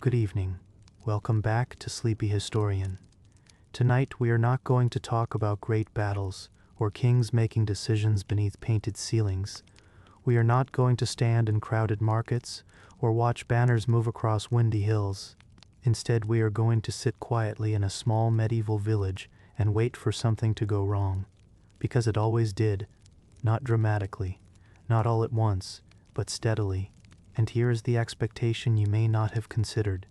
Good evening. Welcome back to Sleepy Historian. Tonight we are not going to talk about great battles or kings making decisions beneath painted ceilings. We are not going to stand in crowded markets or watch banners move across windy hills. Instead, we are going to sit quietly in a small medieval village and wait for something to go wrong. Because it always did. Not dramatically, not all at once, but steadily. And here is the expectation you may not have considered.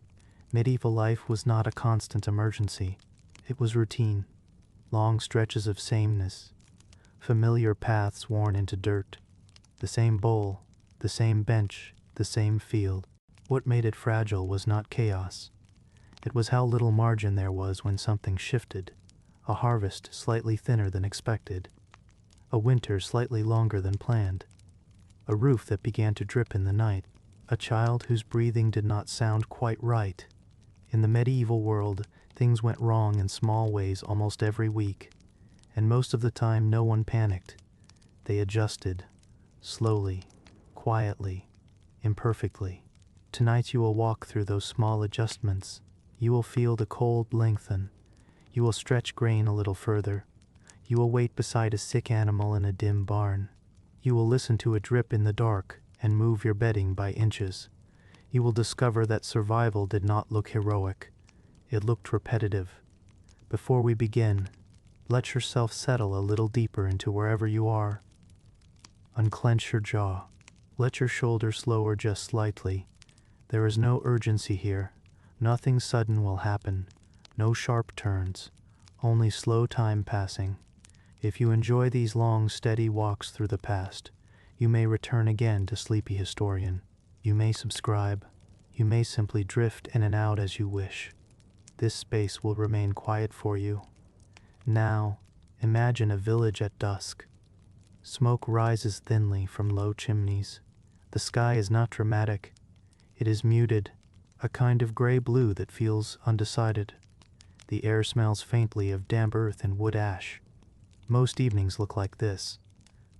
Medieval life was not a constant emergency. It was routine. Long stretches of sameness. Familiar paths worn into dirt. The same bowl, the same bench, the same field. What made it fragile was not chaos. It was how little margin there was when something shifted. A harvest slightly thinner than expected. A winter slightly longer than planned. A roof that began to drip in the night. A child whose breathing did not sound quite right. In the medieval world, things went wrong in small ways almost every week, and most of the time no one panicked. They adjusted, slowly, quietly, imperfectly. Tonight you will walk through those small adjustments. You will feel the cold lengthen. You will stretch grain a little further. You will wait beside a sick animal in a dim barn. You will listen to a drip in the dark and move your bedding by inches. You will discover that survival did not look heroic. It looked repetitive. Before we begin, let yourself settle a little deeper into wherever you are. Unclench your jaw. Let your shoulders lower just slightly. There is no urgency here. Nothing sudden will happen. No sharp turns. Only slow time passing. If you enjoy these long, steady walks through the past, you may return again to Sleepy Historian. You may subscribe. You may simply drift in and out as you wish. This space will remain quiet for you. Now, imagine a village at dusk. Smoke rises thinly from low chimneys. The sky is not dramatic. It is muted, a kind of gray-blue that feels undecided. The air smells faintly of damp earth and wood ash. Most evenings look like this.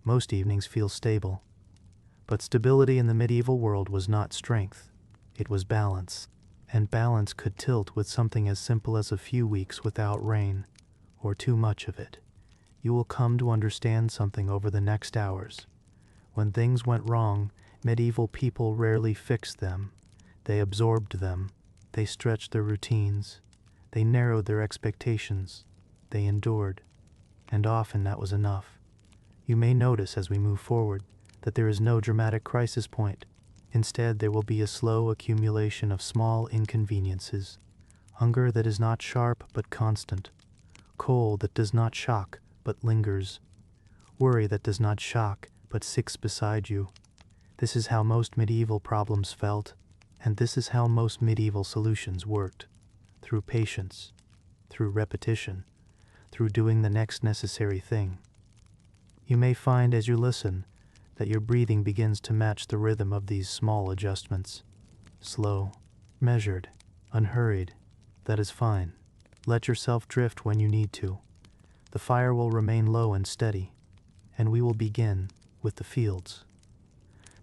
Most evenings feel stable. But stability in the medieval world was not strength. It was balance. And balance could tilt with something as simple as a few weeks without rain, or too much of it. You will come to understand something over the next hours. When things went wrong, medieval people rarely fixed them. They absorbed them. They stretched their routines. They narrowed their expectations. They endured. And often that was enough. You may notice as we move forward that there is no dramatic crisis point. Instead, there will be a slow accumulation of small inconveniences. Hunger that is not sharp but constant. Cold that does not shock but lingers. Worry that does not shock but sits beside you. This is how most medieval problems felt, and this is how most medieval solutions worked. Through patience, through repetition, through doing the next necessary thing. You may find as you listen that your breathing begins to match the rhythm of these small adjustments. Slow, measured, unhurried. That is fine. Let yourself drift when you need to. The fire will remain low and steady, and we will begin with the fields.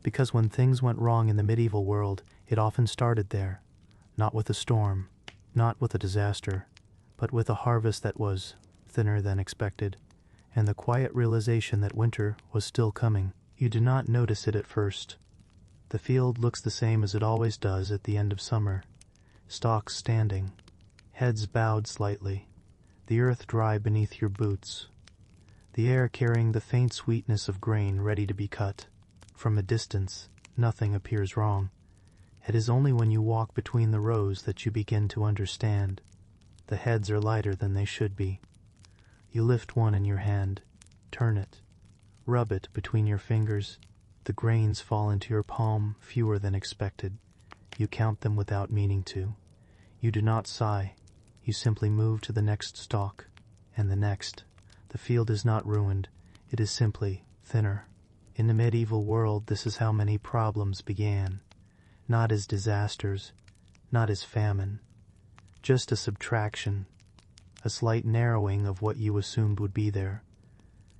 Because when things went wrong in the medieval world, it often started there, not with a storm, not with a disaster, but with a harvest that was thinner than expected, and the quiet realization that winter was still coming. You do not notice it at first. The field looks the same as it always does at the end of summer. Stalks standing, heads bowed slightly, the earth dry beneath your boots, the air carrying the faint sweetness of grain ready to be cut. From a distance, nothing appears wrong. It is only when you walk between the rows that you begin to understand. The heads are lighter than they should be. You lift one in your hand, turn it, rub it between your fingers. The grains fall into your palm, fewer than expected. You count them without meaning to. You do not sigh. You simply move to the next stalk, and the next. The field is not ruined. It is simply thinner. In the medieval world, this is how many problems began. Not as disasters, not as famine. Just a subtraction. A slight narrowing of what you assumed would be there.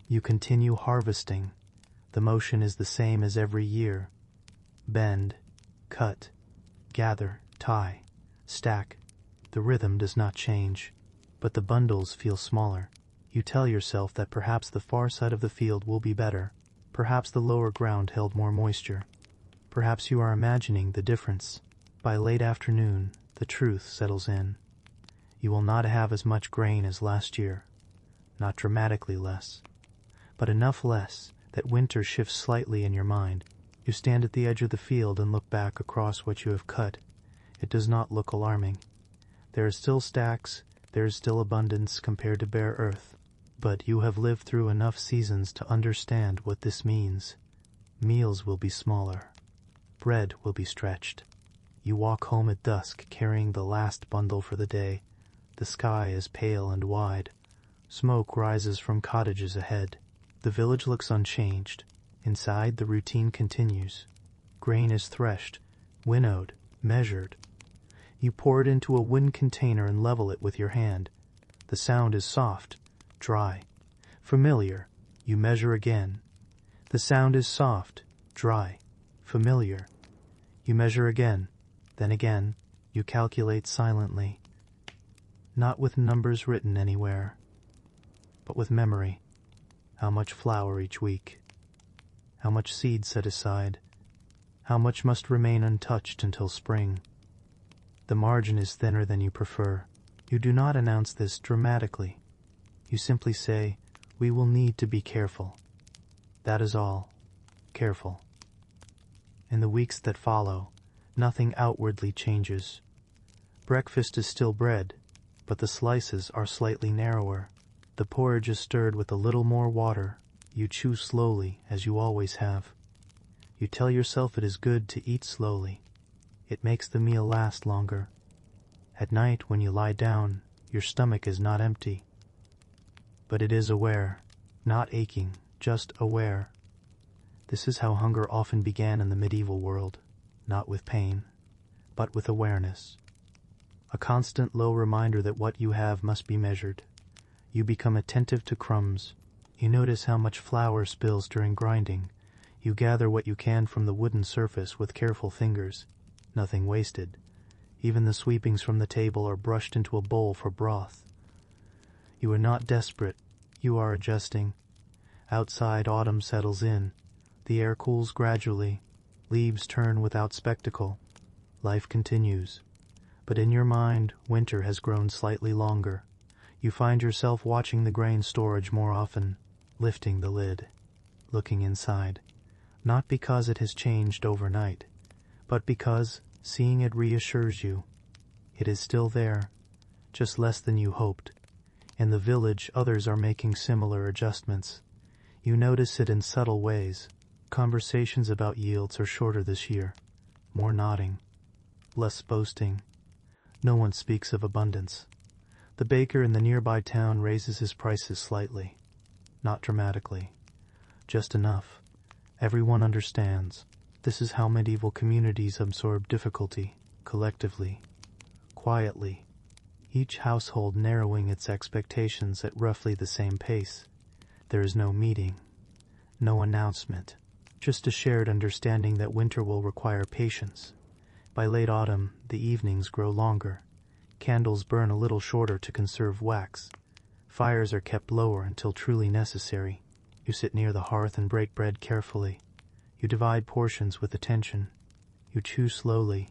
You continue harvesting. The motion is the same as every year. Bend, cut, gather, tie. Stack. The rhythm does not change, but the bundles feel smaller. You tell yourself that perhaps the far side of the field will be better. Perhaps the lower ground held more moisture. Perhaps you are imagining the difference. By late afternoon, the truth settles in. You will not have as much grain as last year. Not dramatically less, but enough less that winter shifts slightly in your mind. You stand at the edge of the field and look back across what you have cut. It does not look alarming. There are still stacks, there is still abundance compared to bare earth. But you have lived through enough seasons to understand what this means. Meals will be smaller. Bread will be stretched. You walk home at dusk carrying the last bundle for the day. The sky is pale and wide. Smoke rises from cottages ahead. The village looks unchanged. Inside, the routine continues. Grain is threshed, winnowed, measured. You pour it into a wooden container and level it with your hand. The sound is soft, dry, familiar. You measure again. The sound is soft, dry, familiar. You measure again, then again. You calculate silently. Not with numbers written anywhere, but with memory. How much flour each week? How much seed set aside? How much must remain untouched until spring? The margin is thinner than you prefer. You do not announce this dramatically. You simply say, "We will need to be careful." That is all. Careful. In the weeks that follow, nothing outwardly changes. Breakfast is still bread, but the slices are slightly narrower. The porridge is stirred with a little more water. You chew slowly, as you always have. You tell yourself it is good to eat slowly. It makes the meal last longer. At night, when you lie down, your stomach is not empty. But it is aware, not aching, just aware. This is how hunger often began in the medieval world, not with pain, but with awareness. A constant low reminder that what you have must be measured. You become attentive to crumbs. You notice how much flour spills during grinding. You gather what you can from the wooden surface with careful fingers. Nothing wasted. Even the sweepings from the table are brushed into a bowl for broth. You are not desperate. You are adjusting. Outside, autumn settles in. The air cools gradually. Leaves turn without spectacle. Life continues. But in your mind, winter has grown slightly longer. You find yourself watching the grain storage more often, lifting the lid, looking inside. Not because it has changed overnight, but because seeing it reassures you. It is still there, just less than you hoped. In the village, others are making similar adjustments. You notice it in subtle ways. Conversations about yields are shorter this year. More nodding. Less boasting. No one speaks of abundance. The baker in the nearby town raises his prices slightly. Not dramatically. Just enough. Everyone understands. This is how medieval communities absorb difficulty, collectively, quietly. Each household narrowing its expectations at roughly the same pace. There is no meeting, no announcement, just a shared understanding that winter will require patience. By late autumn, the evenings grow longer. Candles burn a little shorter to conserve wax. Fires are kept lower until truly necessary. You sit near the hearth and break bread carefully. You divide portions with attention. You chew slowly.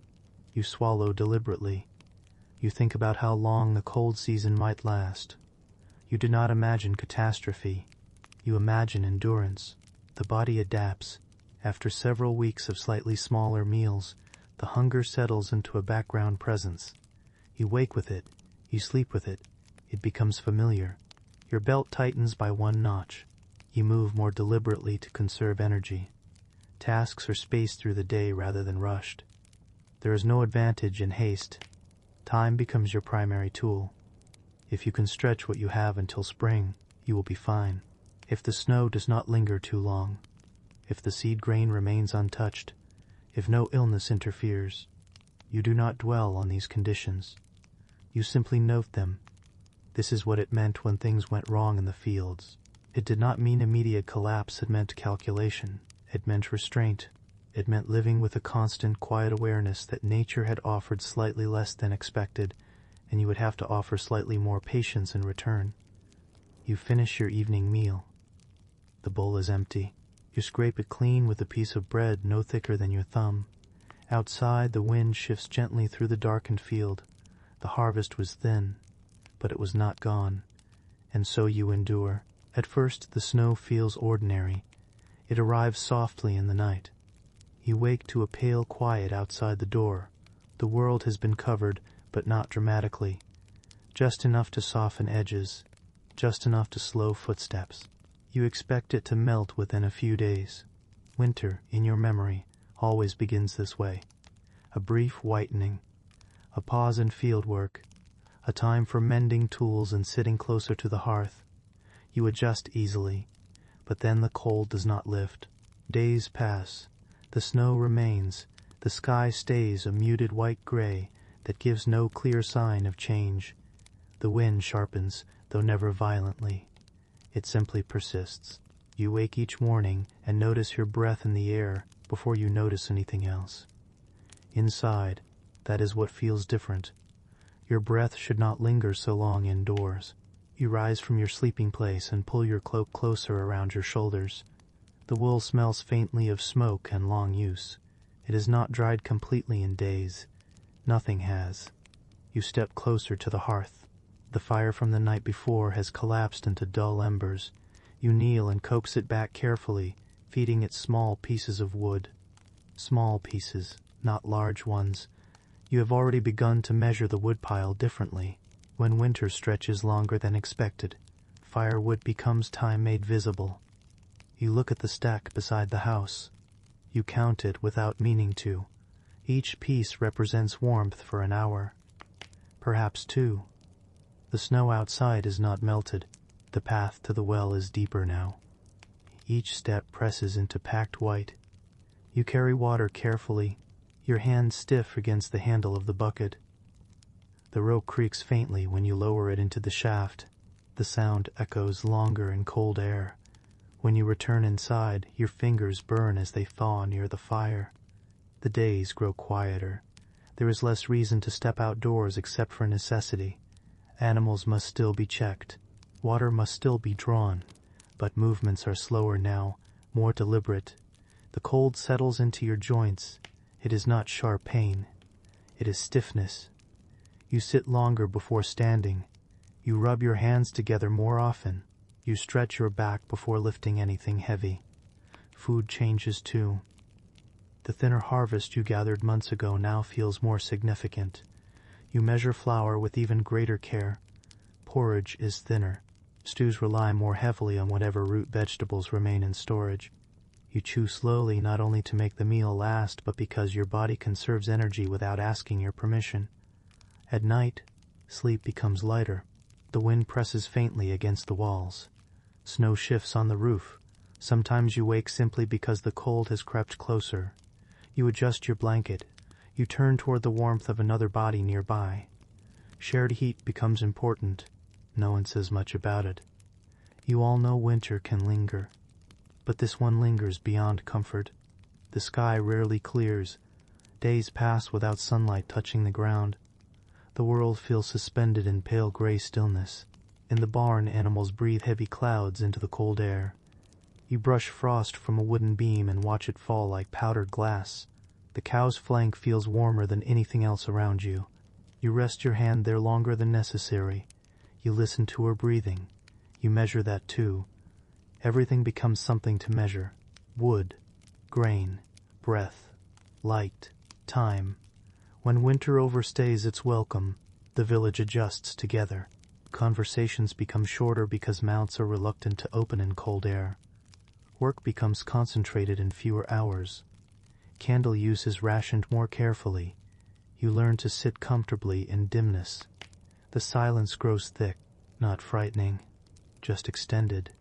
You swallow deliberately. You think about how long the cold season might last. You do not imagine catastrophe. You imagine endurance. The body adapts. After several weeks of slightly smaller meals, the hunger settles into a background presence. You wake with it. You sleep with it. It becomes familiar. Your belt tightens by one notch. You move more deliberately to conserve energy. Tasks are spaced through the day rather than rushed. There is no advantage in haste. Time becomes your primary tool. If you can stretch what you have until spring, you will be fine. If the snow does not linger too long, if the seed grain remains untouched, if no illness interferes, you do not dwell on these conditions. You simply note them. This is what it meant when things went wrong in the fields. It did not mean immediate collapse, it meant calculation. It meant restraint. It meant living with a constant, quiet awareness that nature had offered slightly less than expected, and you would have to offer slightly more patience in return. You finish your evening meal. The bowl is empty. You scrape it clean with a piece of bread no thicker than your thumb. Outside, the wind shifts gently through the darkened field. The harvest was thin, but it was not gone, and so you endure. At first, the snow feels ordinary. It arrives softly in the night. You wake to a pale quiet outside the door. The world has been covered, but not dramatically. Just enough to soften edges, just enough to slow footsteps. You expect it to melt within a few days. Winter, in your memory, always begins this way. A brief whitening, a pause in field work, a time for mending tools and sitting closer to the hearth. You adjust easily, but then the cold does not lift. Days pass. The snow remains. The sky stays a muted white gray that gives no clear sign of change. The wind sharpens, though never violently. It simply persists. You wake each morning and notice your breath in the air before you notice anything else. Inside, that is what feels different. Your breath should not linger so long indoors. You rise from your sleeping place and pull your cloak closer around your shoulders. The wool smells faintly of smoke and long use. It has not dried completely in days. Nothing has. You step closer to the hearth. The fire from the night before has collapsed into dull embers. You kneel and coax it back carefully, feeding it small pieces of wood. Small pieces, not large ones. You have already begun to measure the woodpile differently. When winter stretches longer than expected, firewood becomes time made visible. You look at the stack beside the house. You count it without meaning to. Each piece represents warmth for an hour, perhaps two. The snow outside is not melted. The path to the well is deeper now. Each step presses into packed white. You carry water carefully, your hand stiff against the handle of the bucket. The rope creaks faintly when you lower it into the shaft. The sound echoes longer in cold air. When you return inside, your fingers burn as they thaw near the fire. The days grow quieter. There is less reason to step outdoors except for necessity. Animals must still be checked. Water must still be drawn. But movements are slower now, more deliberate. The cold settles into your joints. It is not sharp pain. It is stiffness. You sit longer before standing. You rub your hands together more often. You stretch your back before lifting anything heavy. Food changes too. The thinner harvest you gathered months ago now feels more significant. You measure flour with even greater care. Porridge is thinner. Stews rely more heavily on whatever root vegetables remain in storage. You chew slowly not only to make the meal last, but because your body conserves energy without asking your permission. At night, sleep becomes lighter. The wind presses faintly against the walls. Snow shifts on the roof. Sometimes you wake simply because the cold has crept closer. You adjust your blanket. You turn toward the warmth of another body nearby. Shared heat becomes important. No one says much about it. You all know winter can linger. But this one lingers beyond comfort. The sky rarely clears. Days pass without sunlight touching the ground. The world feels suspended in pale gray stillness. In the barn, animals breathe heavy clouds into the cold air. You brush frost from a wooden beam and watch it fall like powdered glass. The cow's flank feels warmer than anything else around you. You rest your hand there longer than necessary. You listen to her breathing. You measure that too. Everything becomes something to measure. Wood, grain, breath, light, time. When winter overstays its welcome, the village adjusts together. Conversations become shorter because mouths are reluctant to open in cold air. Work becomes concentrated in fewer hours. Candle use is rationed more carefully. You learn to sit comfortably in dimness. The silence grows thick, not frightening, just extended.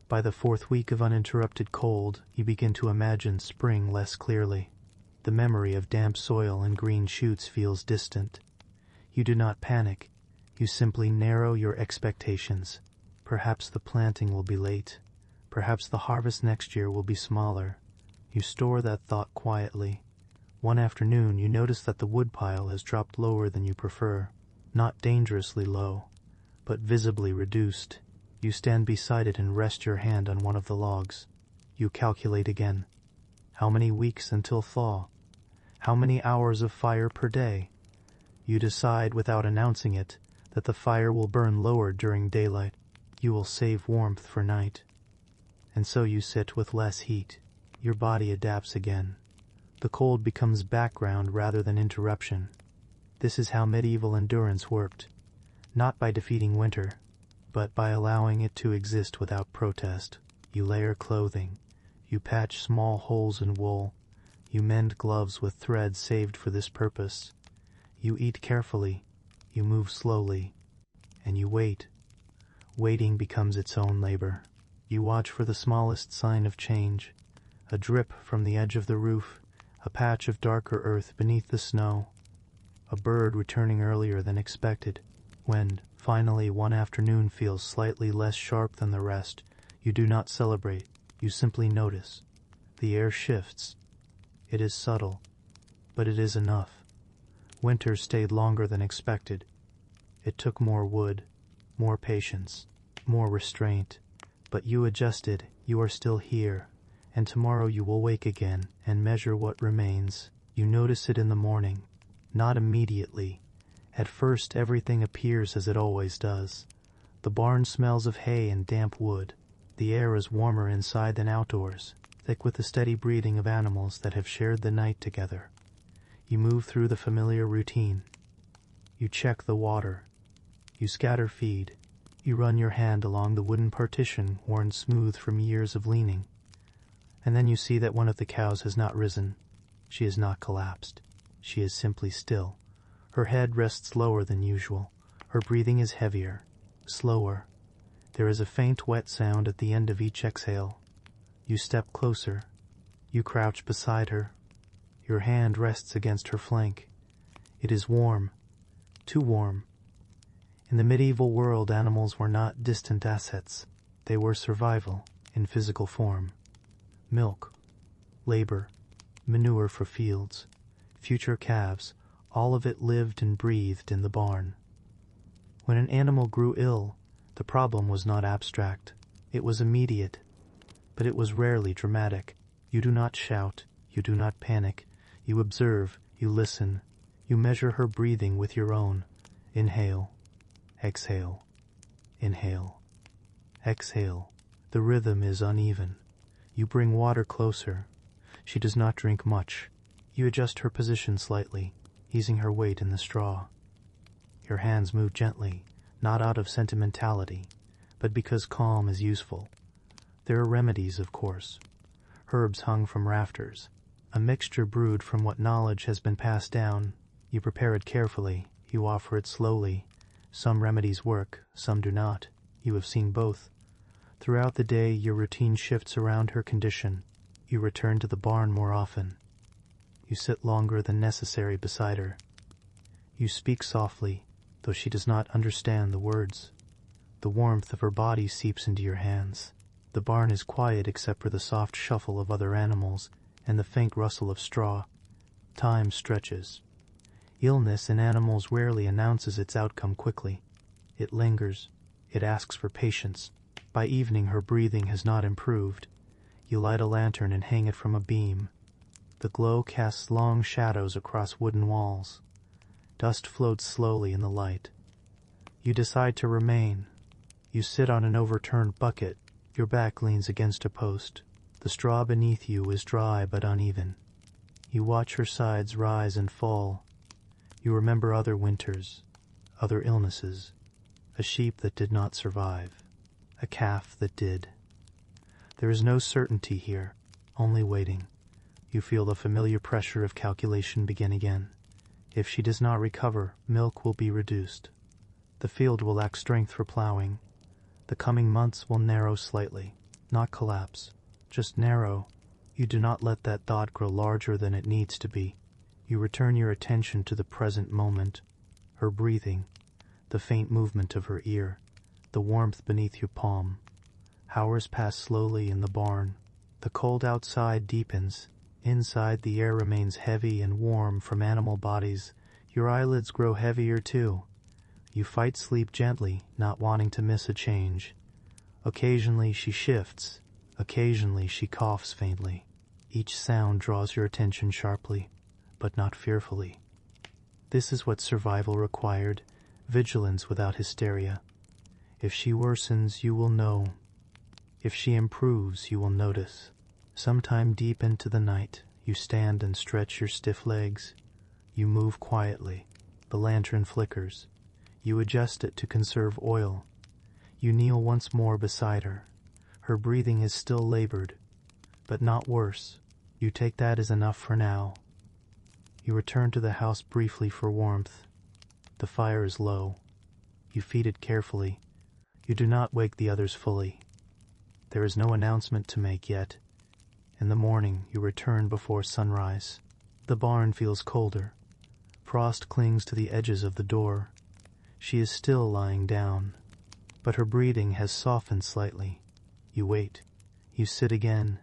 By the fourth week of uninterrupted cold, you begin to imagine spring less clearly. The memory of damp soil and green shoots feels distant. You do not panic. You simply narrow your expectations. Perhaps the planting will be late. Perhaps the harvest next year will be smaller. You store that thought quietly. One afternoon you notice that the woodpile has dropped lower than you prefer. Not dangerously low, but visibly reduced. You stand beside it and rest your hand on one of the logs. You calculate again. How many weeks until thaw? How many hours of fire per day? You decide without announcing it that the fire will burn lower during daylight. You will save warmth for night. And so you sit with less heat. Your body adapts again. The cold becomes background rather than interruption. This is how medieval endurance worked, not by defeating winter, but by allowing it to exist without protest. You layer clothing. You patch small holes in wool. You mend gloves with thread saved for this purpose. You eat carefully. You move slowly. And you wait. Waiting becomes its own labor. You watch for the smallest sign of change. A drip from the edge of the roof. A patch of darker earth beneath the snow. A bird returning earlier than expected. When, finally, one afternoon feels slightly less sharp than the rest, you do not celebrate. You simply notice. The air shifts. It is subtle, but it is enough. Winter stayed longer than expected. It took more wood, more patience, more restraint. But you adjusted. You are still here. And tomorrow you will wake again and measure what remains. You notice it in the morning. Not immediately. At first everything appears as it always does. The barn smells of hay and damp wood. The air is warmer inside than outdoors, thick with the steady breathing of animals that have shared the night together. You move through the familiar routine. You check the water. You scatter feed. You run your hand along the wooden partition worn smooth from years of leaning. And then you see that one of the cows has not risen. She has not collapsed. She is simply still. Her head rests lower than usual. Her breathing is heavier, slower. There is a faint wet sound at the end of each exhale. You step closer. You crouch beside her. Your hand rests against her flank. It is warm, too warm. In the medieval world, animals were not distant assets. They were survival in physical form. Milk, labor, manure for fields, future calves, all of it lived and breathed in the barn. When an animal grew ill, the problem was not abstract. It was immediate, but it was rarely dramatic. You do not shout. You do not panic. You observe. You listen. You measure her breathing with your own. Inhale. Exhale. Inhale. Exhale. The rhythm is uneven. You bring water closer. She does not drink much. You adjust her position slightly, easing her weight in the straw. Your hands move gently, not out of sentimentality, but because calm is useful. There are remedies, of course. Herbs hung from rafters. A mixture brewed from what knowledge has been passed down. You prepare it carefully. You offer it slowly. Some remedies work, some do not. You have seen both. Throughout the day, your routine shifts around her condition. You return to the barn more often. You sit longer than necessary beside her. You speak softly, though she does not understand the words. The warmth of her body seeps into your hands. The barn is quiet except for the soft shuffle of other animals and the faint rustle of straw. Time stretches. Illness in animals rarely announces its outcome quickly. It lingers. It asks for patience. By evening her breathing has not improved. You light a lantern and hang it from a beam. The glow casts long shadows across wooden walls. Dust floats slowly in the light. You decide to remain. You sit on an overturned bucket. Your back leans against a post. The straw beneath you is dry but uneven. You watch her sides rise and fall. You remember other winters, other illnesses, a sheep that did not survive, a calf that did. There is no certainty here, only waiting. You feel the familiar pressure of calculation begin again. If she does not recover, milk will be reduced. The field will lack strength for plowing. The coming months will narrow slightly, not collapse, just narrow. You do not let that thought grow larger than it needs to be. You return your attention to the present moment, her breathing, the faint movement of her ear, the warmth beneath your palm. Hours pass slowly in the barn. The cold outside deepens. Inside, the air remains heavy and warm from animal bodies. Your eyelids grow heavier too. You fight sleep gently, not wanting to miss a change. Occasionally she shifts. Occasionally she coughs faintly. Each sound draws your attention sharply, but not fearfully. This is what survival required, vigilance without hysteria. If she worsens, you will know. If she improves, you will notice. Sometime deep into the night, you stand and stretch your stiff legs. You move quietly. The lantern flickers. You adjust it to conserve oil. You kneel once more beside her. Her breathing is still labored, but not worse. You take that as enough for now. You return to the house briefly for warmth. The fire is low. You feed it carefully. You do not wake the others fully. There is no announcement to make yet. In the morning, you return before sunrise. The barn feels colder. Frost clings to the edges of the door. She is still lying down, but her breathing has softened slightly. You wait. You sit again.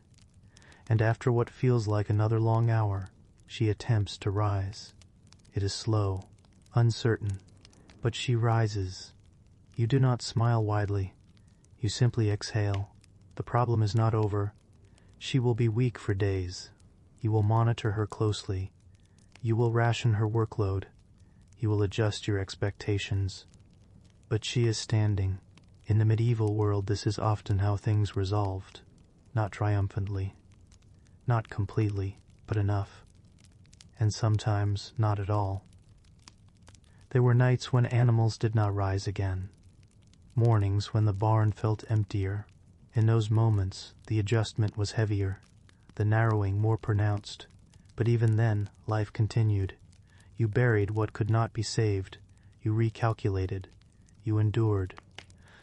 And after what feels like another long hour, she attempts to rise. It is slow, uncertain, but she rises. You do not smile widely. You simply exhale. The problem is not over. She will be weak for days. You will monitor her closely. You will ration her workload. You will adjust your expectations. But she is standing. In the medieval world, this is often how things resolved. Not triumphantly. Not completely, but enough. And sometimes not at all. There were nights when animals did not rise again. Mornings when the barn felt emptier. In those moments, the adjustment was heavier, the narrowing more pronounced. But even then, life continued. You buried what could not be saved. You recalculated. You endured.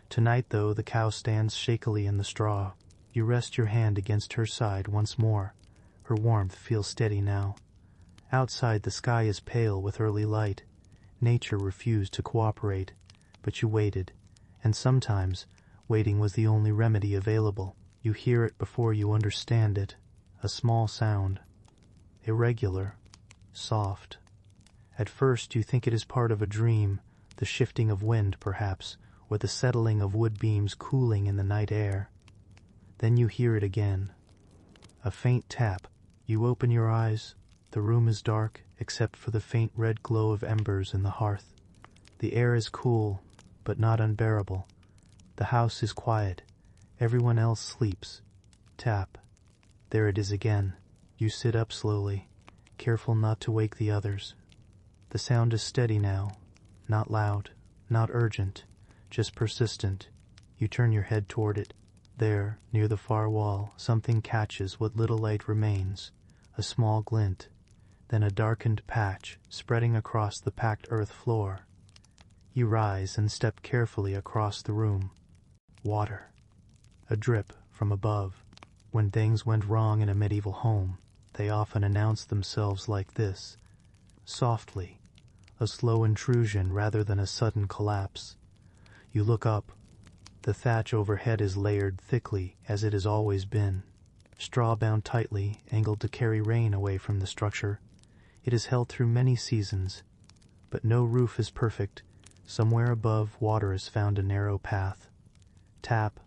Tonight, though, the cow stands shakily in the straw. You rest your hand against her side once more. Her warmth feels steady now. Outside, the sky is pale with early light. Nature refused to cooperate, but you waited, and sometimes waiting was the only remedy available. You hear it before you understand it. A small sound. Irregular. Soft. At first you think it is part of a dream, the shifting of wind perhaps, or the settling of wood beams cooling in the night air. Then you hear it again. A faint tap. You open your eyes. The room is dark, except for the faint red glow of embers in the hearth. The air is cool, but not unbearable. The house is quiet. Everyone else sleeps. Tap. There it is again. You sit up slowly, careful not to wake the others. The sound is steady now, not loud, not urgent, just persistent. You turn your head toward it. There, near the far wall, something catches what little light remains, a small glint, then a darkened patch spreading across the packed earth floor. You rise and step carefully across the room. Water. A drip from above. When things went wrong in a medieval home, they often announced themselves like this. Softly. A slow intrusion rather than a sudden collapse. You look up. The thatch overhead is layered thickly as it has always been. Straw bound tightly, angled to carry rain away from the structure. It is held through many seasons. But no roof is perfect. Somewhere above, water has found a narrow path. Tap.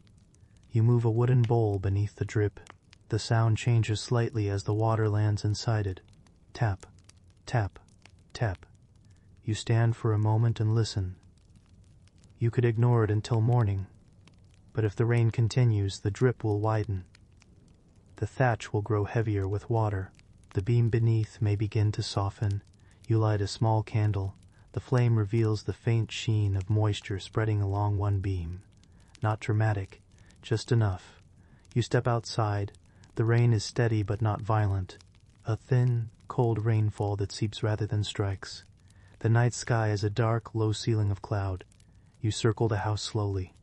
You move a wooden bowl beneath the drip. The sound changes slightly as the water lands inside it. Tap, tap, tap. You stand for a moment and listen. You could ignore it until morning, but if the rain continues, the drip will widen. The thatch will grow heavier with water. The beam beneath may begin to soften. You light a small candle. The flame reveals the faint sheen of moisture spreading along one beam. Not dramatic, just enough. You step outside. The rain is steady but not violent. A thin, cold rainfall that seeps rather than strikes. The night sky is a dark, low ceiling of cloud. You circle the house slowly.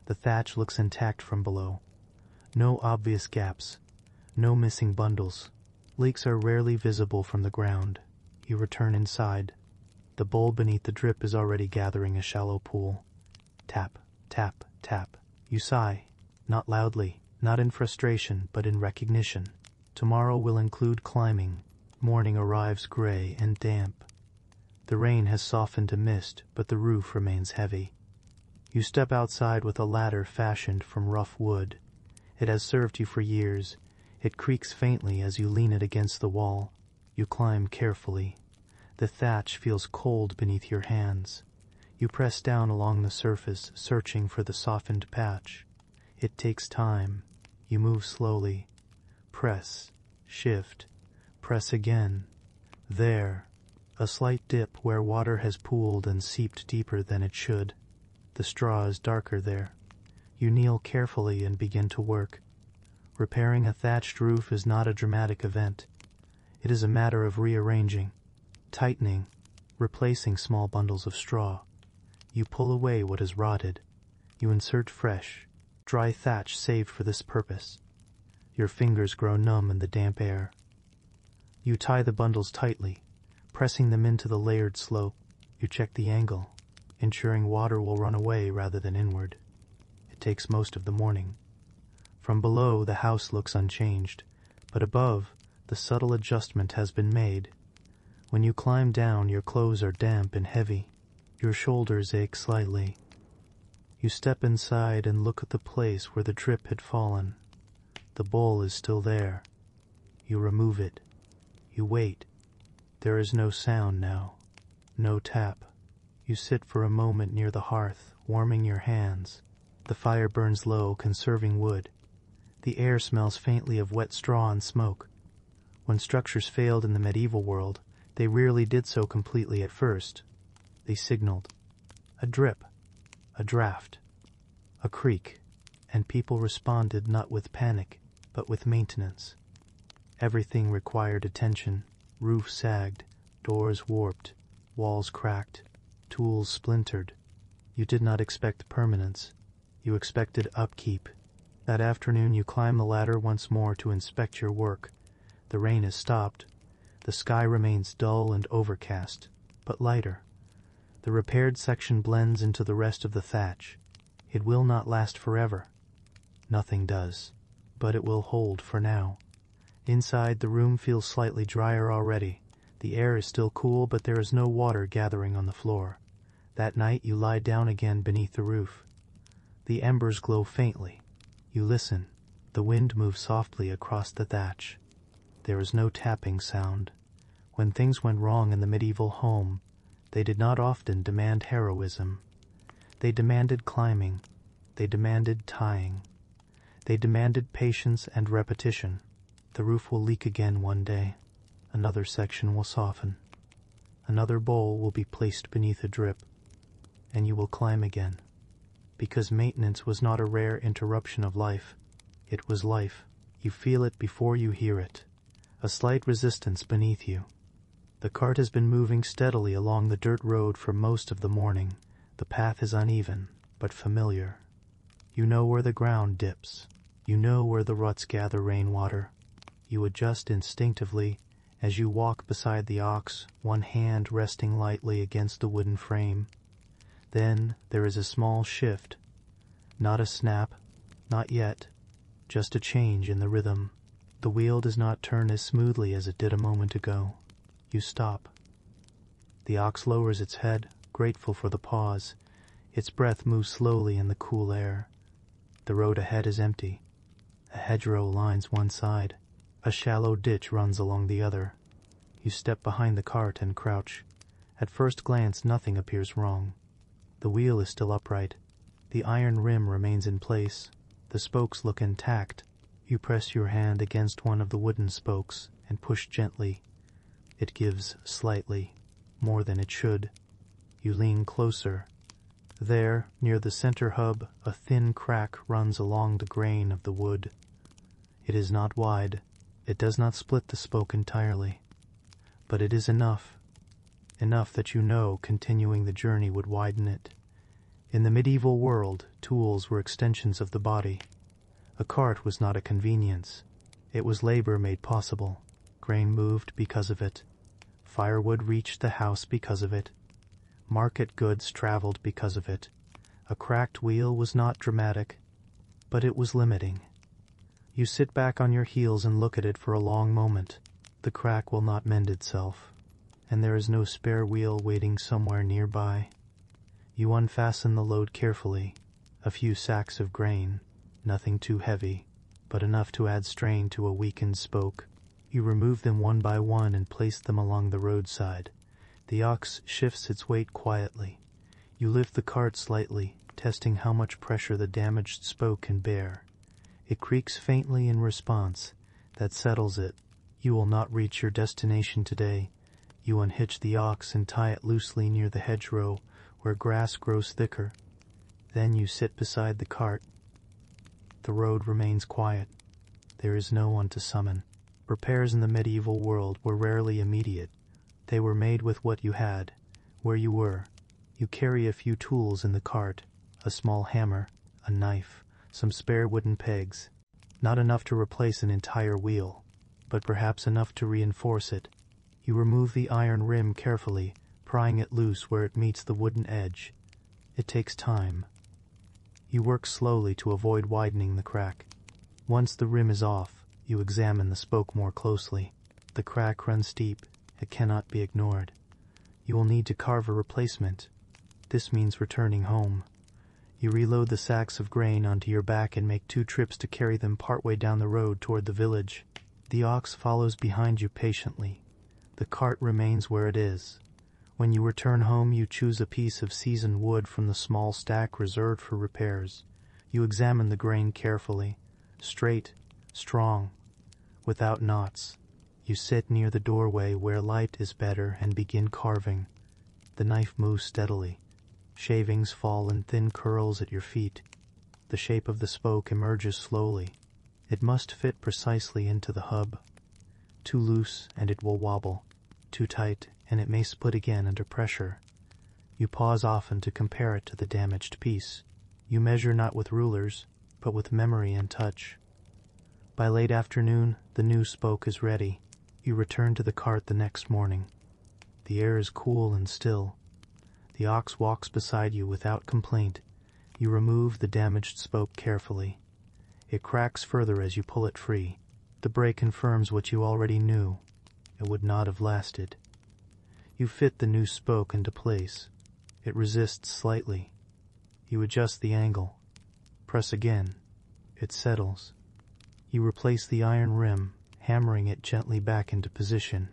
The thatch looks intact from below. No obvious gaps. No missing bundles. Leaks are rarely visible from the ground. You return inside. The bowl beneath the drip is already gathering a shallow pool. Tap, tap, tap. You sigh. Not loudly, not in frustration but in recognition. Tomorrow will include climbing. Morning arrives gray and damp. The rain has softened to mist, but the roof remains heavy. You step outside with a ladder fashioned from rough wood. It has served you for years. It creaks faintly as you lean it against the wall. You climb carefully. The thatch feels cold beneath your hands. You press down along the surface, searching for the softened patch. It takes time. You move slowly. Press, shift, press again. There, a slight dip where water has pooled and seeped deeper than it should. The straw is darker there. You kneel carefully and begin to work. Repairing a thatched roof is not a dramatic event. It is a matter of rearranging, tightening, replacing small bundles of straw. You pull away what is rotted. You insert fresh, dry thatch saved for this purpose. Your fingers grow numb in the damp air. You tie the bundles tightly, pressing them into the layered slope. You check the angle, ensuring water will run away rather than inward. It takes most of the morning. From below, the house looks unchanged, but above, the subtle adjustment has been made. When you climb down, your clothes are damp and heavy. Your shoulders ache slightly. You step inside and look at the place where the drip had fallen. The bowl is still there. You remove it. You wait. There is no sound now. No tap. You sit for a moment near the hearth, warming your hands. The fire burns low, conserving wood. The air smells faintly of wet straw and smoke. When structures failed in the medieval world, they rarely did so completely at first. They signaled. A drip. A draft. A creak. And people responded not with panic, but with maintenance. Everything required attention. Roof sagged, doors warped, walls cracked, tools splintered. You did not expect permanence. You expected upkeep. That afternoon you climb the ladder once more to inspect your work. The rain has stopped. The sky remains dull and overcast, but lighter. The repaired section blends into the rest of the thatch. It will not last forever. Nothing does, but it will hold for now. Inside, the room feels slightly drier already. The air is still cool, but there is no water gathering on the floor. That night you lie down again beneath the roof. The embers glow faintly. You listen. The wind moves softly across the thatch. There is no tapping sound. When things went wrong in the medieval home, they did not often demand heroism. They demanded climbing. They demanded tying. They demanded patience and repetition. The roof will leak again one day. Another section will soften. Another bowl will be placed beneath a drip. And you will climb again. Because maintenance was not a rare interruption of life. It was life. You feel it before you hear it. A slight resistance beneath you. The cart has been moving steadily along the dirt road for most of the morning. The path is uneven, but familiar. You know where the ground dips. You know where the ruts gather rainwater. You adjust instinctively as you walk beside the ox, one hand resting lightly against the wooden frame. Then there is a small shift. Not a snap, not yet, just a change in the rhythm. The wheel does not turn as smoothly as it did a moment ago. You stop. The ox lowers its head, grateful for the pause. Its breath moves slowly in the cool air. The road ahead is empty. A hedgerow lines one side. A shallow ditch runs along the other. You step behind the cart and crouch. At first glance, nothing appears wrong. The wheel is still upright. The iron rim remains in place. The spokes look intact. You press your hand against one of the wooden spokes and push gently. It gives slightly, more than it should. You lean closer. There, near the center hub, a thin crack runs along the grain of the wood. It is not wide. It does not split the spoke entirely. But it is enough. Enough that you know continuing the journey would widen it. In the medieval world, tools were extensions of the body. A cart was not a convenience. It was labor made possible. Grain moved because of it. Firewood reached the house because of it. Market goods traveled because of it. A cracked wheel was not dramatic, but it was limiting. You sit back on your heels and look at it for a long moment. The crack will not mend itself, and there is no spare wheel waiting somewhere nearby. You unfasten the load carefully, a few sacks of grain, nothing too heavy, but enough to add strain to a weakened spoke. You remove them one by one and place them along the roadside. The ox shifts its weight quietly. You lift the cart slightly, testing how much pressure the damaged spoke can bear. It creaks faintly in response. That settles it. You will not reach your destination today. You unhitch the ox and tie it loosely near the hedgerow, where grass grows thicker. Then you sit beside the cart. The road remains quiet. There is no one to summon. Repairs in the medieval world were rarely immediate. They were made with what you had, where you were. You carry a few tools in the cart, a small hammer, a knife, some spare wooden pegs. Not enough to replace an entire wheel, but perhaps enough to reinforce it. You remove the iron rim carefully, prying it loose where it meets the wooden edge. It takes time. You work slowly to avoid widening the crack. Once the rim is off, you examine the spoke more closely. The crack runs deep. It cannot be ignored. You will need to carve a replacement. This means returning home. You reload the sacks of grain onto your back and make 2 trips to carry them partway down the road toward the village. The ox follows behind you patiently. The cart remains where it is. When you return home, you choose a piece of seasoned wood from the small stack reserved for repairs. You examine the grain carefully. Straight, strong, without knots. You sit near the doorway where light is better and begin carving. The knife moves steadily. Shavings fall in thin curls at your feet. The shape of the spoke emerges slowly. It must fit precisely into the hub. Too loose and it will wobble. Too tight and it may split again under pressure. You pause often to compare it to the damaged piece. You measure not with rulers, but with memory and touch. By late afternoon, the new spoke is ready. You return to the cart the next morning. The air is cool and still. The ox walks beside you without complaint. You remove the damaged spoke carefully. It cracks further as you pull it free. The break confirms what you already knew. It would not have lasted. You fit the new spoke into place. It resists slightly. You adjust the angle. Press again. It settles. You replace the iron rim, hammering it gently back into position.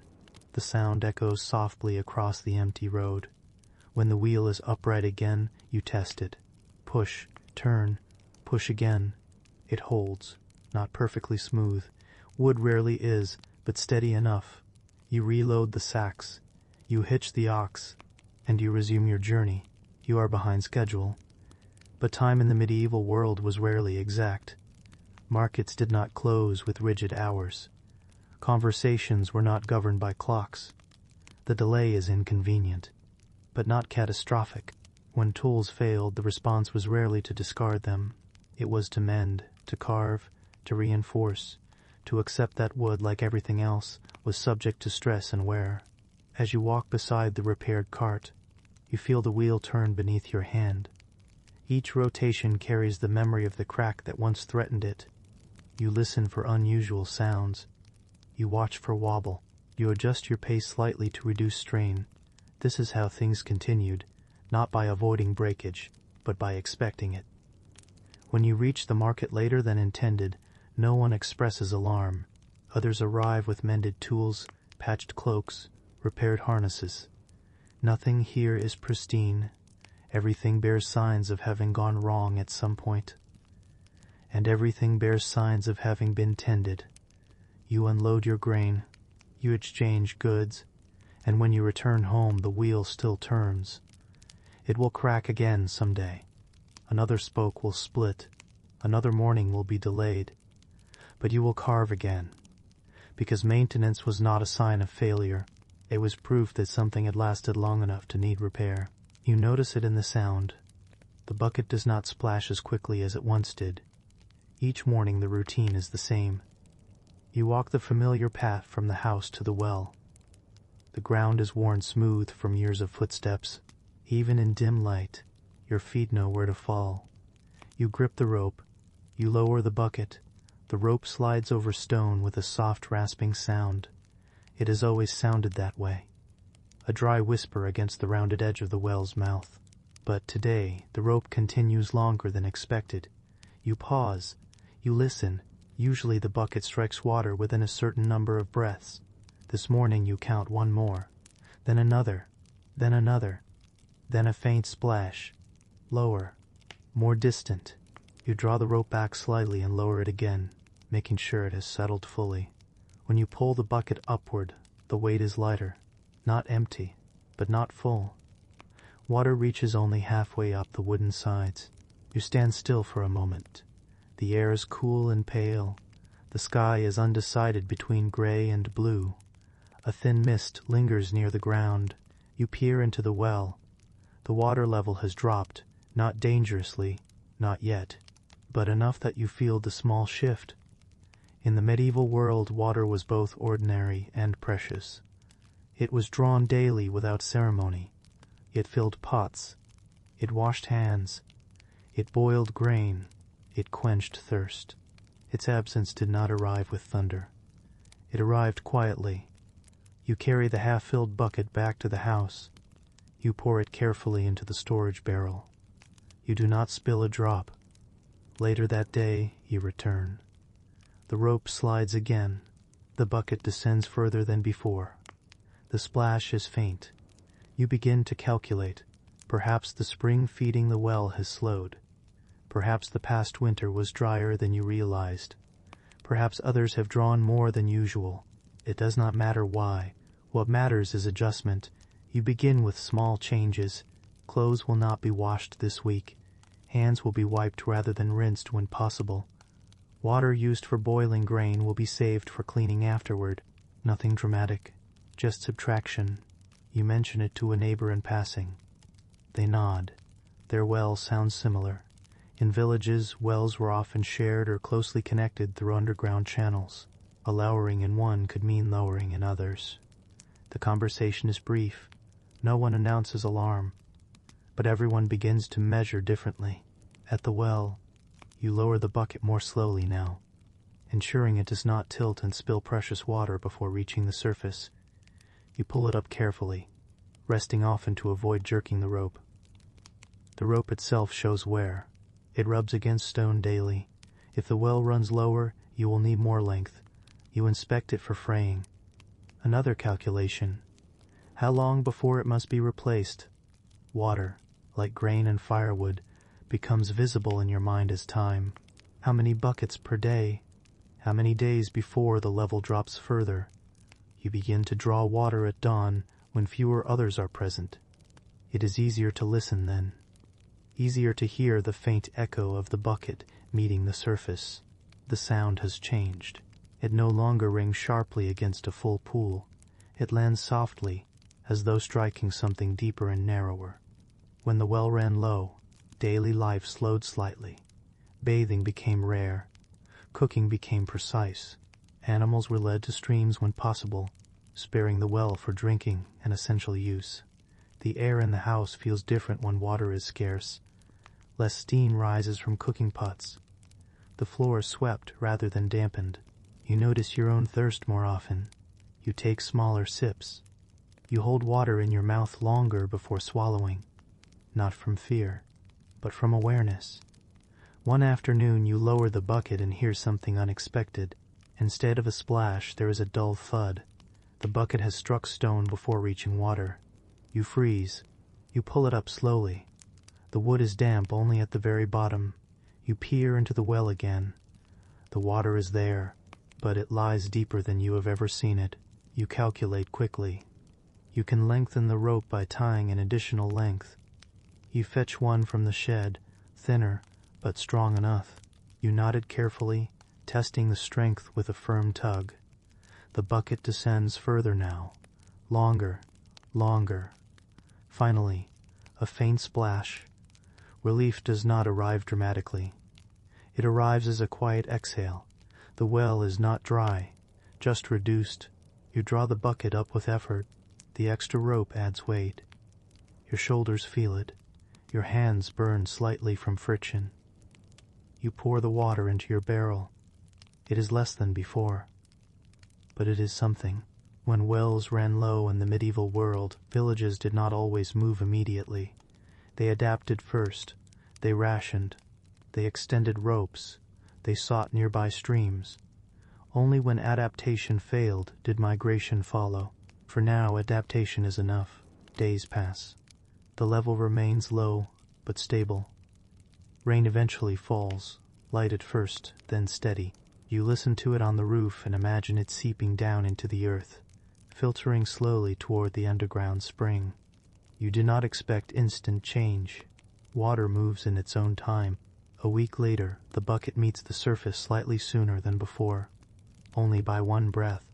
The sound echoes softly across the empty road. When the wheel is upright again, you test it. Push, turn, push again. It holds, not perfectly smooth. Wood rarely is, but steady enough. You reload the sacks. You hitch the ox, and you resume your journey. You are behind schedule. But time in the medieval world was rarely exact. Markets did not close with rigid hours. Conversations were not governed by clocks. The delay is inconvenient, but not catastrophic. When tools failed, the response was rarely to discard them. It was to mend, to carve, to reinforce, to accept that wood, like everything else, was subject to stress and wear. As you walk beside the repaired cart, you feel the wheel turn beneath your hand. Each rotation carries the memory of the crack that once threatened it. You listen for unusual sounds. You watch for wobble. You adjust your pace slightly to reduce strain. This is how things continued, not by avoiding breakage, but by expecting it. When you reach the market later than intended, no one expresses alarm. Others arrive with mended tools, patched cloaks, repaired harnesses. Nothing here is pristine. Everything bears signs of having gone wrong at some point. And everything bears signs of having been tended. You unload your grain. You exchange goods. And when you return home, the wheel still turns. It will crack again someday. Another spoke will split. Another morning will be delayed. But you will carve again. Because maintenance was not a sign of failure. It was proof that something had lasted long enough to need repair. You notice it in the sound. The bucket does not splash as quickly as it once did. Each morning the routine is the same. You walk the familiar path from the house to the well. The ground is worn smooth from years of footsteps. Even in dim light, your feet know where to fall. You grip the rope. You lower the bucket. The rope slides over stone with a soft rasping sound. It has always sounded that way. A dry whisper against the rounded edge of the well's mouth. But today, the rope continues longer than expected. You pause. You listen. Usually the bucket strikes water within a certain number of breaths. This morning you count one more. Then another. Then another. Then a faint splash. Lower. More distant. You draw the rope back slightly and lower it again, making sure it has settled fully. When you pull the bucket upward, the weight is lighter. Not empty, but not full. Water reaches only halfway up the wooden sides. You stand still for a moment. The air is cool and pale. The sky is undecided between gray and blue. A thin mist lingers near the ground. You peer into the well. The water level has dropped, not dangerously, not yet, but enough that you feel the small shift. In the medieval world, water was both ordinary and precious. It was drawn daily without ceremony. It filled pots. It washed hands. It boiled grain. It quenched thirst. Its absence did not arrive with thunder. It arrived quietly. You carry the half-filled bucket back to the house. You pour it carefully into the storage barrel. You do not spill a drop. Later that day, you return. The rope slides again. The bucket descends further than before. The splash is faint. You begin to calculate. Perhaps the spring feeding the well has slowed. Perhaps the past winter was drier than you realized. Perhaps others have drawn more than usual. It does not matter why. What matters is adjustment. You begin with small changes. Clothes will not be washed this week. Hands will be wiped rather than rinsed when possible. Water used for boiling grain will be saved for cleaning afterward. Nothing dramatic. Just subtraction. You mention it to a neighbor in passing. They nod. Their well sounds similar. In villages, wells were often shared or closely connected through underground channels. A lowering in one could mean lowering in others. The conversation is brief. No one announces alarm. But everyone begins to measure differently. At the well, you lower the bucket more slowly now, ensuring it does not tilt and spill precious water before reaching the surface. You pull it up carefully, resting often to avoid jerking the rope. The rope itself shows wear. It rubs against stone daily. If the well runs lower, you will need more length. You inspect it for fraying. Another calculation. How long before it must be replaced? Water, like grain and firewood, becomes visible in your mind as time. How many buckets per day? How many days before the level drops further? You begin to draw water at dawn when fewer others are present. It is easier to listen then. Easier to hear the faint echo of the bucket meeting the surface. The sound has changed. It no longer rings sharply against a full pool. It lands softly, as though striking something deeper and narrower. When the well ran low, daily life slowed slightly. Bathing became rare. Cooking became precise. Animals were led to streams when possible, sparing the well for drinking and essential use. The air in the house feels different when water is scarce. Less steam rises from cooking pots. The floor is swept rather than dampened. You notice your own thirst more often. You take smaller sips. You hold water in your mouth longer before swallowing. Not from fear, but from awareness. One afternoon you lower the bucket and hear something unexpected. Instead of a splash, there is a dull thud. The bucket has struck stone before reaching water. You freeze. You pull it up slowly. The wood is damp only at the very bottom. You peer into the well again. The water is there, but it lies deeper than you have ever seen it. You calculate quickly. You can lengthen the rope by tying an additional length. You fetch one from the shed, thinner, but strong enough. You knot it carefully, testing the strength with a firm tug. The bucket descends further now. Longer, longer. Finally, a faint splash. Relief does not arrive dramatically. It arrives as a quiet exhale. The well is not dry, just reduced. You draw the bucket up with effort. The extra rope adds weight. Your shoulders feel it. Your hands burn slightly from friction. You pour the water into your barrel. It is less than before, but it is something. When wells ran low in the medieval world, villages did not always move immediately. They adapted first. They rationed. They extended ropes. They sought nearby streams. Only when adaptation failed did migration follow. For now, adaptation is enough. Days pass. The level remains low, but stable. Rain eventually falls, light at first, then steady. You listen to it on the roof and imagine it seeping down into the earth, filtering slowly toward the underground spring. You do not expect instant change. Water moves in its own time. A week later, the bucket meets the surface slightly sooner than before, only by one breath.